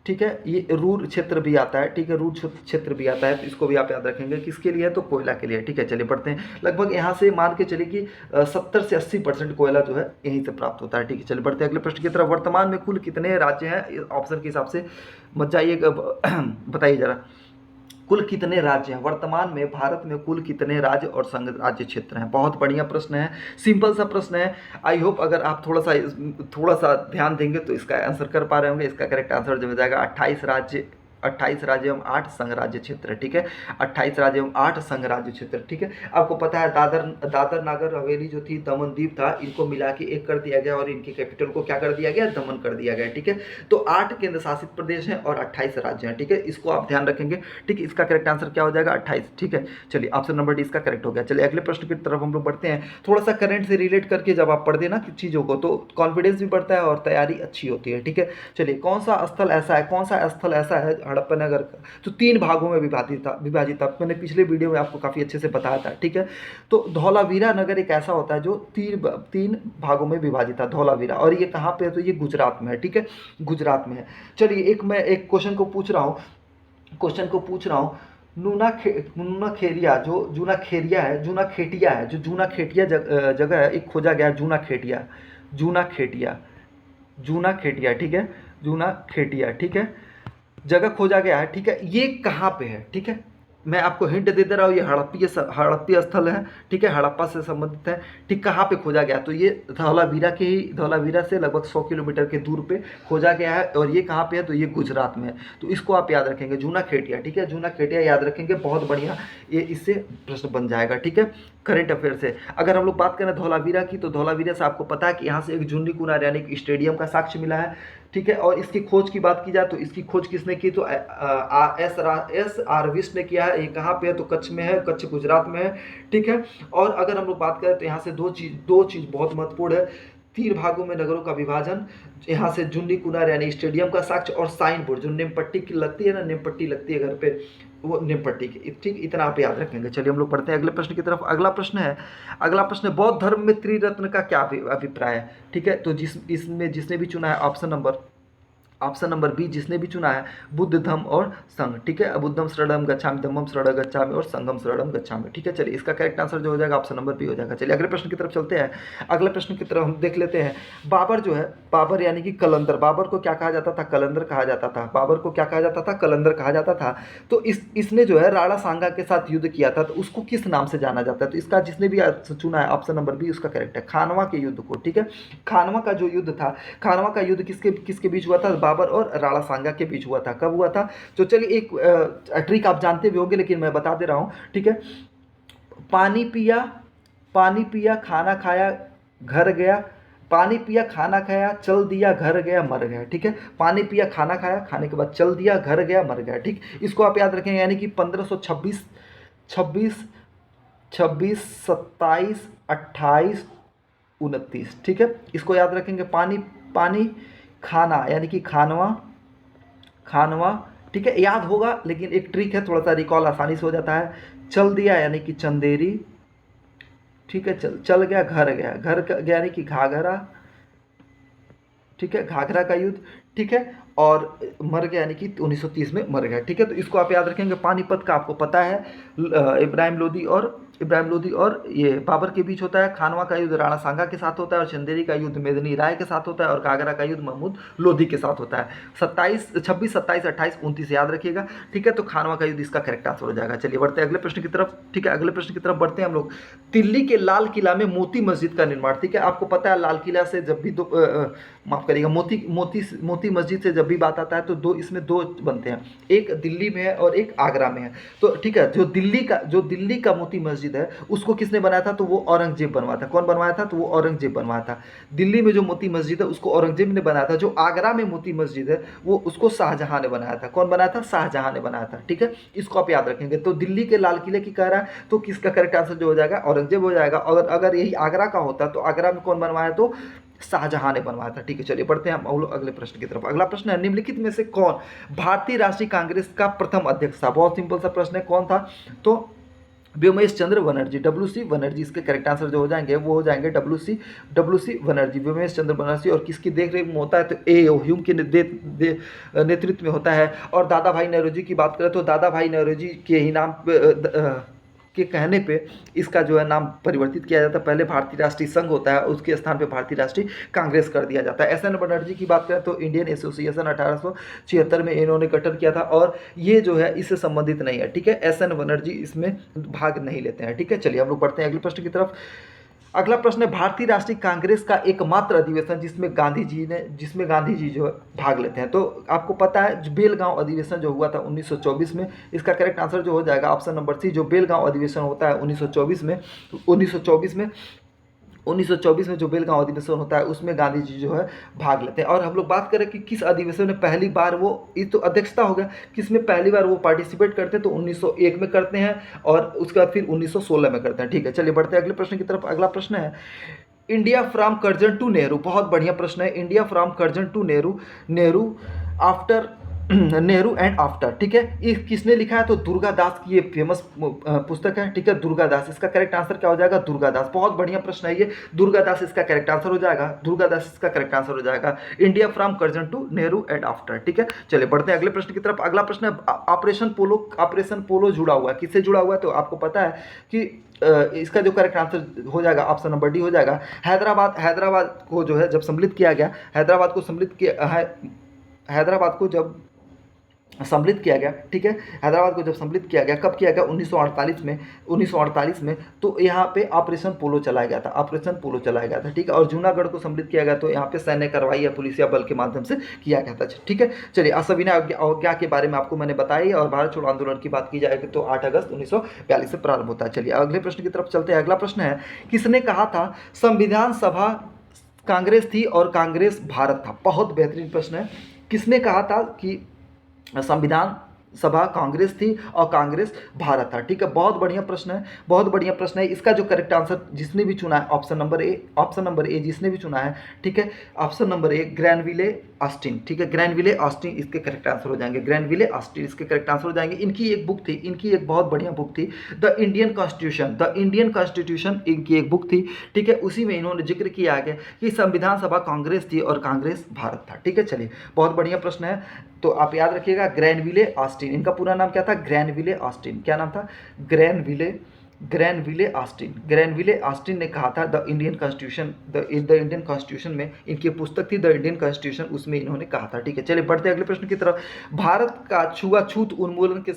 ठीक है, ये रूर क्षेत्र भी आता है, ठीक है, रूर क्षेत्र भी आता है। तो इसको भी आप याद रखेंगे, किसके लिए है, तो कोयला के लिए, ठीक है। चलिए बढ़ते हैं। लगभग यहाँ से मान के चलिए कि 70 से 80% कोयला जो है यहीं से प्राप्त होता है, ठीक है। चलिए बढ़ते हैं अगले प्रश्न की तरफ। वर्तमान में कुल कितने राज्य हैं, ऑप्शन के हिसाब से मत जाइएगा, बताइए जरा, कुल कितने राज्य हैं वर्तमान में भारत में, कुल कितने राज्य और संघ राज्य क्षेत्र हैं। बहुत बढ़िया प्रश्न है, सिंपल सा प्रश्न है। आई होप अगर आप थोड़ा सा ध्यान देंगे तो इसका आंसर कर पा रहे होंगे। इसका करेक्ट आंसर जो हो जाएगा 28 राज्य एवं 8 संघ राज्य क्षेत्र, ठीक है, 28 राज्य एवं 8 संघ राज्य क्षेत्र, ठीक है। आपको पता है दादर नागर हवेली जो थी, दमन द्वीप था, इनको मिला के एक कर दिया गया और इनकी कैपिटल को क्या कर दिया गया, दमन कर दिया गया, ठीक है। तो 8 केंद्र शासित प्रदेश हैं और 28 राज्य हैं, ठीक है। इसको आप ध्यान रखेंगे, ठीक है। इसका करेक्ट आंसर क्या हो जाएगा, 28, ठीक है। चलिए ऑप्शन नंबर डी इसका करेक्ट हो गया। चलिए अगले प्रश्न की तरफ हम लोग बढ़ते हैं। थोड़ा सा करंट से रिलेट करके जब आप पढ़ देना चीज़ों को तो कॉन्फिडेंस भी बढ़ता है और तैयारी अच्छी होती है, ठीक है। चलिए कौन सा स्थल ऐसा है हड़प्पा नगर का, तो 3 भागों में विभाजित था। मैंने पिछले वीडियो में आपको काफ़ी अच्छे से बताया था, ठीक है। तो धौलावीरा नगर एक ऐसा होता है जो 3 भागों में विभाजित था, धौलावीरा। और ये कहाँ पे है, तो ये गुजरात में है, ठीक है, गुजरात में है। चलिए मैं एक क्वेश्चन को पूछ रहा हूँ, नूना खेरिया, जो जूना खेरिया है, जूना खेटिया है, जो जूना खेटिया जगह है, एक खोजा गया है जूना खेटिया, जूना खेटिया, जूना खेटिया, ठीक है, जूना खेटिया, ठीक है, जगह खोजा गया है, ठीक है। ये कहाँ पे है, ठीक है, मैं आपको हिंट दे दे रहा हूँ, ये हड़प्पी स्थल है, ठीक है, हड़प्पा से संबंधित है, ठीक। कहाँ पे खोजा गया, तो ये धौलावीरा के ही, धौलावीरा से लगभग 100 किलोमीटर के दूर पे खोजा गया है। और ये कहाँ पे है, तो ये गुजरात में है। तो इसको आप याद रखेंगे, जूना खेटिया, ठीक है, जूना खेटिया याद रखेंगे, बहुत बढ़िया, ये इससे प्रश्न बन जाएगा, ठीक है। करंट अफेयर से अगर हम लोग बात करें धौलावीरा की, तो धौलावीरा से आपको पता है कि यहाँ से एक जुन्नी कुनार यानी कि स्टेडियम का साक्ष्य मिला है, ठीक है। और इसकी खोज की बात की जाए तो इसकी खोज किसने की, तो एस आर विस्ट ने किया है। ये कहाँ पे है, तो कच्छ में है, कच्छ गुजरात में है, ठीक है। और अगर हम लोग बात करें तो यहाँ से दो चीज़ बहुत महत्वपूर्ण है, 3 भागों में नगरों का विभाजन, यहाँ से जुन्नी कुनार यानी स्टेडियम का साक्ष्य, और साइन बोर्ड, जो नेम पट्टी की लगती है ना, नेम पट्टी लगती है घर पे, वो नेम पट्टी की, ठीक, इतना आप याद रखेंगे। चलिए हम लोग पढ़ते हैं अगले प्रश्न की तरफ। अगला प्रश्न है बौद्ध धर्म में त्रिरत्न का क्या अभिप्राय है, ठीक है। तो इसमें जिसने भी चुना है ऑप्शन नंबर बी, जिसने भी चुना है बुद्ध धम्म और संघ, ठीक है। बुद्धम शरणम गच्छामि, धम्मम शरणम गच्छामि और संघम शरणम गच्छामि, ठीक है। चलिए इसका करेक्ट आंसर जो हो जाएगा ऑप्शन नंबर बी हो जाएगा। चलिए अगले प्रश्न की तरफ चलते हैं। अगले प्रश्न की तरफ हम देख लेते हैं। बाबर जो है, बाबर यानी कि कलंदर, बाबर को क्या कहा जाता था, कलंदर कहा जाता था। बाबर को क्या कहा जाता था, कलंदर कहा जाता था। तो इसने जो है राणा सांगा के साथ युद्ध किया था, तो उसको किस नाम से जाना जाता है, तो इसका जिसने भी चुना है ऑप्शन नंबर बी उसका करेक्ट है, खानवा के युद्ध को, ठीक है। खानवा का जो युद्ध था, खानवा का युद्ध किसके बीच हुआ था, बाबर और राणा सांगा के बीच हुआ था। कब हुआ था, तो चलिए एक ट्रिक आप जानते भी होंगे लेकिन मैं बता दे रहा हूं, ठीक है। पानी पिया खाना खाया घर गया, पानी पिया खाना खाया चल दिया घर गया मर गया, ठीक है। पानी पिया खाना खाया, खाने के बाद चल दिया घर गया मर गया, ठीक। इसको आप याद रखेंगे, यानी कि 1526, 26, 27, 28, 29, ठीक है। इसको याद रखेंगे, पानी खाना यानी कि खानवा, ठीक है, याद होगा, लेकिन एक ट्रिक है, थोड़ा सा रिकॉल आसानी से हो जाता है। चल दिया यानी कि चंदेरी, ठीक है, चल गया घर गया, गया यानी कि घाघरा, ठीक है, घाघरा का युद्ध, ठीक है। और मर गया यानी कि 1930 में मर गया, ठीक है। तो इसको आप याद रखेंगे। पानीपत का आपको पता है, इब्राहिम लोदी और ये बाबर के बीच होता है। खानवा का युद्ध राणा सांगा के साथ होता है, और चंदेरी का युद्ध मेदिनी राय के साथ होता है, और घाघरा का युद्ध महमूद लोधी के साथ होता है। 26, 27, 28, 29 याद रखिएगा, ठीक है। तो खानवा का युद्ध इसका करेक्ट आंसर हो जाएगा। चलिए बढ़ते हैं अगले प्रश्न की तरफ, ठीक है। अगले प्रश्न की तरफ बढ़ते हैं हम लोग। दिल्ली के लाल किला में मोती मस्जिद का निर्माण, ठीक है। आपको पता है लाल किला से जब भी माफ करिएगा, मोती मस्जिद से जब भी बात आता है तो इसमें दो बनते हैं, एक दिल्ली में है और एक आगरा में है। तो ठीक है, जो दिल्ली का मोती मस्जिद है उसको किसने बनाया था, तो वो औरंगजेब बनवाया था। कौन बनवाया था, तो वो औरंगजेब बनवाया था। दिल्ली में जो मोती मस्जिद है उसको औरंगजेब ने बनाया था। जो आगरा में मोती मस्जिद है वो उसको शाहजहां ने बनाया था। कौन बनाया था, शाहजहां ने बनाया था, ठीक है। इसको आप याद रखेंगे। तो दिल्ली के लाल किले की कह रहा है, तो किसका करेक्ट आंसर जो हो जाएगा, औरंगजेब हो जाएगा। और अगर यही आगरा का होता तो आगरा में कौन बनवाया, तो शाहजहां ने बनवाया था, ठीक है। चलिए बढ़ते हैं हम लोग अगले प्रश्न की तरफ। अगला प्रश्न है, निम्नलिखित में से कौन भारतीय राष्ट्रीय कांग्रेस का प्रथम अध्यक्ष था। बहुत सिंपल सा प्रश्न है, कौन था, तो व्योमेश चंद्र बनर्जी, WC बनर्जी। इसके करेक्ट आंसर जो हो जाएंगे वो हो जाएंगे WC बनर्जी, व्योमेश चंद्र बनर्जी। और किसकी देख रेख में होता है, तो AO ह्यूम के नेतृत्व में होता है। और दादा भाई नौरोजी की बात करें तो दादा भाई नौरोजी के ही नाम के कहने पे इसका जो है नाम परिवर्तित किया जाता है। पहले भारतीय राष्ट्रीय संघ होता है, उसके स्थान पे भारतीय राष्ट्रीय कांग्रेस कर दिया जाता है। SN बनर्जी की बात करें तो इंडियन एसोसिएशन 1876 में इन्होंने गठन किया था, और ये जो है इससे संबंधित नहीं है, ठीक है। SN बनर्जी इसमें भाग नहीं लेते हैं, ठीक है। चलिए हम लोग बढ़ते हैं अगले प्रश्न की तरफ। अगला प्रश्न है, भारतीय राष्ट्रीय कांग्रेस का एकमात्र अधिवेशन जिसमें गांधी जी जो है भाग लेते हैं। तो आपको पता है बेलगांव अधिवेशन जो हुआ था 1924 में, इसका करेक्ट आंसर जो हो जाएगा ऑप्शन नंबर C। जो बेलगांव अधिवेशन होता है 1924 में 1924 में जो बेलगांव अधिवेशन होता है उसमें गांधी जी जो है भाग लेते हैं। और हम लोग बात करें कि किस अधिवेशन में पहली बार वो, ये तो अध्यक्षता हो गया, किस में पहली बार वो पार्टिसिपेट करते हैं, तो 1901 में करते हैं, और उसके बाद फिर 1916 में करते हैं, ठीक है। चलिए बढ़ते हैं अगले प्रश्न की तरफ। अगला प्रश्न है, India from Curzon to Nehru. बहुत बढ़िया प्रश्न है। India from Curzon to Nehru after Nehru and after, ठीक है। ये किसने लिखा है? तो दुर्गा दास की ये फेमस पुस्तक है, ठीक है, दुर्गा दास। इसका करेक्ट आंसर क्या हो जाएगा? दुर्गा दास। बहुत बढ़िया प्रश्न है ये, दुर्गा दास इसका करेक्ट आंसर हो जाएगा, दुर्गा दास इसका करेक्ट आंसर हो जाएगा। India from Curzon to Nehru and after, ठीक है। चलिए बढ़ते हैं अगले प्रश्न की तरफ। अगला प्रश्न है ऑपरेशन पोलो। ऑपरेशन पोलो जुड़ा हुआ है, किससे जुड़ा हुआ है? तो आपको पता है कि इसका जो करेक्ट आंसर हो जाएगा ऑप्शन नंबर डी हो जाएगा। हैदराबाद, हैदराबाद को जो है जब सम्मिलित किया गया, हैदराबाद को सम्मिलित किया, हैदराबाद को जब सम्मिलित किया गया, ठीक है, हैदराबाद को जब सम्मिलित किया गया, कब किया गया? 1948 में, 1948 में। तो यहाँ पे ऑपरेशन पोलो चलाया गया था, ऑपरेशन पोलो चलाया गया था, ठीक है। और जूनागढ़ को सम्मिलित किया गया तो यहाँ पे सैन्य कार्रवाई या पुलिसिया बल के माध्यम से किया गया था, ठीक है। चलिए असविनय अवज्ञा के बारे में आपको मैंने बताई, और भारत छोड़ो आंदोलन की बात की जाए तो 8 अगस्त 1942 से प्रारंभ होता है। चलिए अगले प्रश्न की तरफ चलते हैं। अगला प्रश्न है, किसने कहा था संविधान सभा कांग्रेस थी और कांग्रेस भारत था? बहुत बेहतरीन प्रश्न है। किसने कहा था कि संविधान सभा कांग्रेस थी और कांग्रेस भारत था? ठीक है, बहुत बढ़िया प्रश्न है, बहुत बढ़िया प्रश्न है। इसका जो करेक्ट आंसर जिसने भी चुना है option number A, option number A जिसने भी चुना है, ठीक है, ऑप्शन नंबर ए ग्रैनविले ऑस्टिन, ठीक है, ग्रैनविले ऑस्टिन इसके करेक्ट आंसर हो जाएंगे, ग्रैनविले ऑस्टिन इसके करेक्ट आंसर हो जाएंगे। इनकी एक बुक थी, इनकी एक बहुत बढ़िया बुक थी, the Indian constitution, the Indian constitution इनकी एक बुक थी, ठीक है। उसी में इन्होंने जिक्र किया गया कि संविधान सभा कांग्रेस थी और कांग्रेस भारत था, ठीक है। चलिए बहुत बढ़िया प्रश्न है, तो आप याद रखिएगा ग्रैनविले ऑस्टिन, इनका पूरा नाम क्या था? ग्रैनविले ऑस्टिन। क्या नाम था? ग्रैनविले ऑस्टिन। ग्रैनविले ऑस्टिन ने कहा था the Indian constitution, the Indian constitution में इनकी पुस्तक थी द इंडियन कॉन्स्टिट्यूशन, उसमें इन्होंने कहा था, ठीक है। चलिए बढ़ते हैं अगले प्रश्न की तरफ। भारत का छुआछूत उन्मूलन से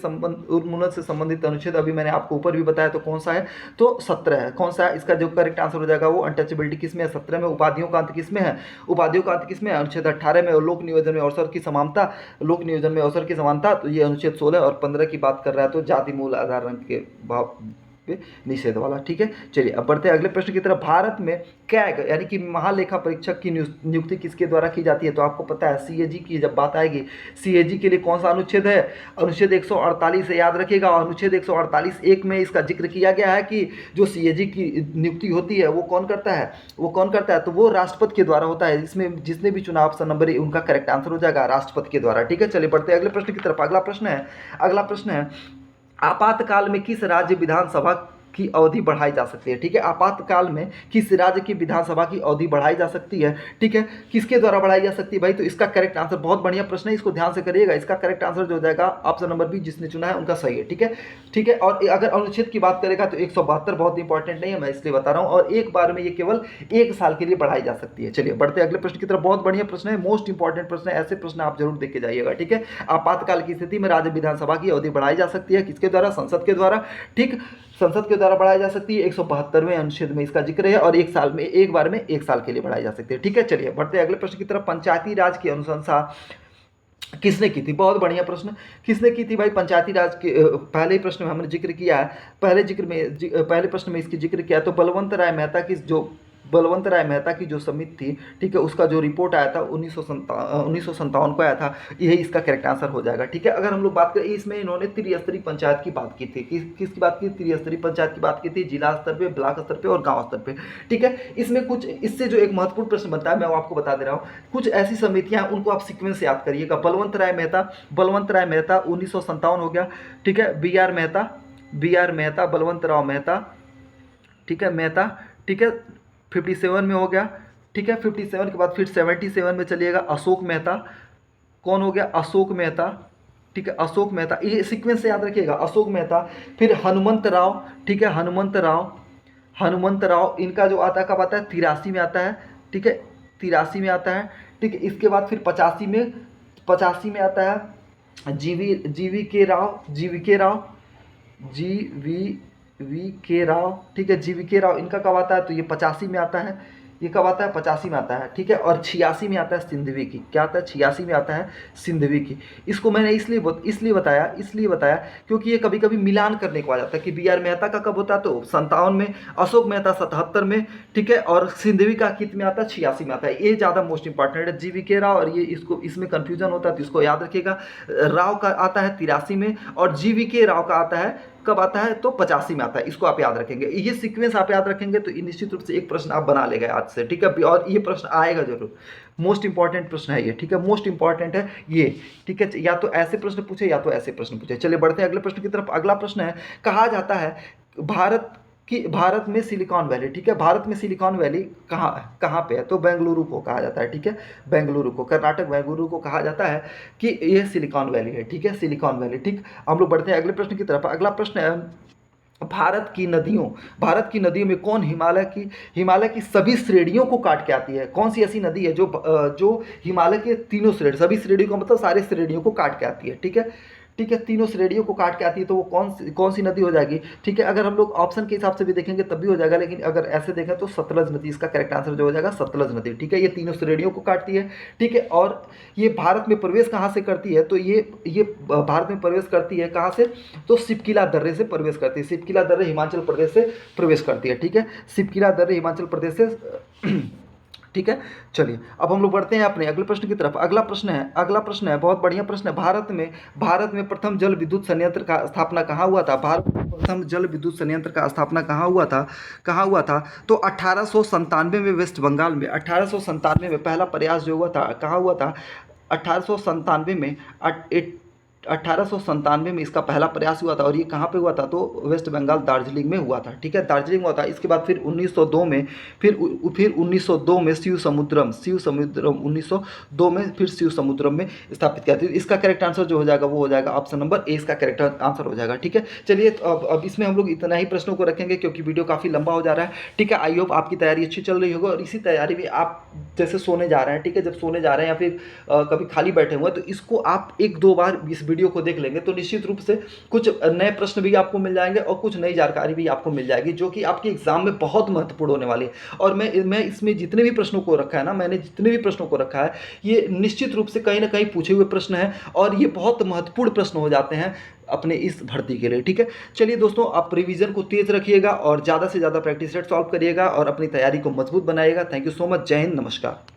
संबंधित अनुच्छेद अभी मैंने आपको ऊपर भी बताया, तो कौन सा है? तो 17 है। कौन सा है? इसका जो करेक्ट आंसर हो जाएगा वो अनटचेबिलिटी किस में है? 17 में। उपाधियों का अंत किस में है? उपाधियों का अंत किस में है? अनुच्छेद 18 में। और लोक नियोजन में अवसर की समानता, लोक नियोजन में अवसर की समानता, तो ये अनुच्छेद 16 और 15 की बात कर रहा है, तो जाति मूल आधार रंग के भाव पे निषेध वाला, ठीक है। चलिए अब बढ़ते हैं अगले प्रश्न की तरफ। भारत में कैग यानी कि महालेखा परीक्षक की नियुक्ति किसके द्वारा की जाती है? तो आपको पता है सीएजी की जब बात आएगी, सीएजी के लिए कौन सा अनुच्छेद है? अनुच्छेद 148 है, याद रखिएगा। अनुच्छेद 148 एक में इसका जिक्र किया गया है कि जो सीएजी की नियुक्ति होती है वो कौन करता है? वो कौन करता है? तो वो राष्ट्रपति के द्वारा होता है। इसमें जिसने भी चुनाव ऑप्शन नंबर उनका करेक्ट आंसर हो जाएगा राष्ट्रपति के द्वारा, ठीक है। चलिए बढ़ते हैं अगले प्रश्न की तरफ। अगला प्रश्न है, अगला प्रश्न है आपातकाल में किस राज्य विधानसभा की अवधि बढ़ाई जा सकती है? ठीक है, आपातकाल में किस राज्य की विधानसभा की अवधि बढ़ाई जा सकती है? ठीक है, किसके द्वारा बढ़ाई जा सकती है भाई? तो इसका करेक्ट आंसर, बहुत बढ़िया प्रश्न है, इसको ध्यान से करिएगा। इसका करेक्ट आंसर जो हो जाएगा ऑप्शन नंबर बी, जिसने चुना है उनका सही है, ठीक है, ठीक है। और अगर अनुच्छेद की बात करेगा तो 172 बहुत इंपॉर्टेंट नहीं है, मैं इसलिए बता रहा हूँ, और एक बार में ये केवल 1 साल के लिए बढ़ाई जा सकती है। चलिए बढ़ते हैं अगले प्रश्न की तरफ। बहुत बढ़िया प्रश्न है, मोस्ट इंपॉर्टेंट प्रश्न है, ऐसे प्रश्न आप जरूर देख के जाइएगा, ठीक है। आपातकाल की स्थिति में राज्य विधानसभा की अवधि बढ़ाई जा सकती है, किसके द्वारा? संसद के द्वारा, ठीक, संसद के द्वारा बढ़ाई जा सकती है। 172वें अनुच्छेद में इसका जिक्र है, और 1 साल में, एक बार में 1 साल के लिए बढ़ाई जा सकती है, ठीक है। चलिए बढ़ते हैं अगले प्रश्न की तरफ। पंचायती राज की अनुशंसा किसने की थी? बहुत बढ़िया प्रश्न, किसने की थी भाई पंचायती राज के? पहले ही प्रश्न में हमने जिक्र किया है, पहले प्रश्न में इसकी जिक्र किया, तो बलवंत राय मेहता की जो समिति थी, ठीक है, उसका जो रिपोर्ट आया था 1957 को आया था, यही इसका करेक्ट आंसर हो जाएगा, ठीक है। अगर हम लोग बात करें, इसमें इन्होंने त्रिस्तरीय पंचायत की बात की थी, किसकी बात की? त्रिस्तरीय पंचायत की बात की थी, जिला स्तर पे, ब्लॉक स्तर पे और गांव स्तर पे, ठीक है। इसमें कुछ, इससे जो एक महत्वपूर्ण प्रश्न बनता है, मैं आपको बता दे रहा हूँ, कुछ ऐसी समितियां, उनको आप सीक्वेंस से याद करिएगा। बलवंत राय मेहता 1957 हो गया, ठीक है। बी आर मेहता, बलवंत राव मेहता, ठीक है, मेहता, ठीक है, 57 में हो गया, ठीक है। 57 के बाद फिर 77 में चलिएगा, अशोक मेहता, कौन हो गया? अशोक मेहता, ठीक है, अशोक मेहता, ये सीक्वेंस से याद रखिएगा। अशोक मेहता, फिर हनुमंत राव, ठीक है, हनुमंत राव, इनका जो आता है कब आता है? 83 में आता है, ठीक है, 83 में आता है, ठीक है। इसके बाद फिर 85 में आता है जीवी के राव, ठीक है, जीवी के राव, इनका कब आता है? तो ये 85 में आता है, ये कब आता है? 85 में आता है, ठीक है। और 86 में आता है सिंधवी की, क्या आता है? 86 में आता है सिंधवी की। इसको मैंने इसलिए बताया क्योंकि ये कभी कभी मिलान करने को आ जाता है कि बी आर मेहता का कब होता है? तो 57 में, अशोक मेहता 77 में, ठीक है, और सिंधवी का कितने में आता है? 86 में आता है। ये ज़्यादा मोस्ट इंपॉर्टेंट है, जीवी के राव, और ये इसमें कन्फ्यूजन होता है, तो इसको याद रखिएगा। राव का आता है 83 में, और जीवी के राव का आता है कब आता है, तो 85 में आता है। इसको आप याद रखेंगे, ये सीक्वेंस आप याद रखेंगे तो निश्चित रूप से एक प्रश्न आप बना लेंगे आज से, ठीक है। और ये प्रश्न आएगा जरूर, मोस्ट इंपॉर्टेंट प्रश्न है ये, ठीक है, मोस्ट इंपॉर्टेंट है ये, ठीक है। या तो ऐसे प्रश्न पूछे या तो ऐसे प्रश्न पूछे। चलिए बढ़ते हैं अगले प्रश्न की तरफ। अगला प्रश्न है, कहा जाता है भारत में सिलिकॉन वैली, ठीक है, भारत में सिलिकॉन वैली कहाँ कहाँ पे है, तो बेंगलुरु को कहा जाता है, ठीक है, बेंगलुरु को, कर्नाटक बेंगलुरु को कहा जाता है कि ये सिलिकॉन वैली है, ठीक है, सिलिकॉन वैली, ठीक। हम लोग बढ़ते हैं अगले प्रश्न की तरफ। अगला प्रश्न है, भारत की नदियों में कौन हिमालय की सभी श्रेणियों को काट के आती है? कौन सी ऐसी नदी है जो हिमालय के तीनों श्रेणी, सभी श्रेणियों का मतलब सारे श्रेणियों को काट के आती है, ठीक है, ठीक है, तीनों श्रेणियों को काट के आती है, तो वो कौन सी नदी हो जाएगी, ठीक है। अगर हम लोग ऑप्शन के हिसाब से भी देखेंगे तब भी हो जाएगा, लेकिन अगर ऐसे देखें तो सतलज नदी इसका करेक्ट आंसर जो हो जाएगा, सतलज नदी, ठीक है। ये तीनों श्रेणियों को काटती है, ठीक है। और ये भारत में प्रवेश कहाँ से करती है, तो ये भारत में प्रवेश करती है कहाँ से, तो सिपकिला दर्रे से प्रवेश करती है। सिपकिला दर्रे हिमाचल प्रदेश से प्रवेश करती है, ठीक है, सिपकिला दर्रे हिमाचल प्रदेश से ठीक है। चलिए अब हम लोग बढ़ते हैं अपने अगले प्रश्न की तरफ। अगला प्रश्न है बहुत बढ़िया प्रश्न है। भारत में प्रथम जल विद्युत संयंत्र का स्थापना कहाँ हुआ था? भारत में प्रथम जल विद्युत संयंत्र का स्थापना कहाँ हुआ था? तो 1897 में वेस्ट बंगाल में, 1897 में पहला प्रयास जो हुआ था कहाँ हुआ था? 1897 में 1897 में इसका पहला प्रयास हुआ था। और ये कहाँ पे हुआ था? तो वेस्ट बंगाल दार्जिलिंग में हुआ था, ठीक है, दार्जिलिंग में हुआ था। इसके बाद फिर 1902 में फिर 1902 में शिव समुद्रम 1902 में फिर शिव समुद्रम में स्थापित किया था। इसका करेक्ट आंसर जो हो जाएगा वो हो जाएगा ऑप्शन नंबर ए, इसका करेक्ट आंसर हो जाएगा, ठीक है। चलिए तो अब इसमें हम लोग इतना ही प्रश्नों को रखेंगे क्योंकि वीडियो काफ़ी लंबा हो जा रहा है, ठीक है। आई होप आपकी तैयारी अच्छी चल रही होगी और इसी तैयारी में आप जैसे सोने जा रहे हैं, ठीक है, जब सोने जा रहे हैं या फिर कभी खाली बैठे हुए हैं तो इसको आप 1-2 बार इस वीडियो को देख लेंगे तो निश्चित रूप से कुछ नए प्रश्न भी आपको मिल जाएंगे और कुछ नई जानकारी भी आपको मिल जाएगी जो कि आपके एग्जाम में बहुत महत्वपूर्ण होने वाली है। और मैं इसमें जितने भी प्रश्नों को रखा है ना, मैंने जितने भी प्रश्नों को रखा है ये निश्चित रूप से कहीं ना कहीं पूछे हुए प्रश्न हैं और ये बहुत महत्वपूर्ण प्रश्न हो जाते हैं अपने इस भर्ती के लिए, ठीक है। चलिए दोस्तों, आप रिवीजन को तेज रखिएगा और ज़्यादा से ज़्यादा प्रैक्टिस सेट सॉल्व करिएगा और अपनी तैयारी को मजबूत बनाइएगा। Thank you so much. जय हिंद, नमस्कार।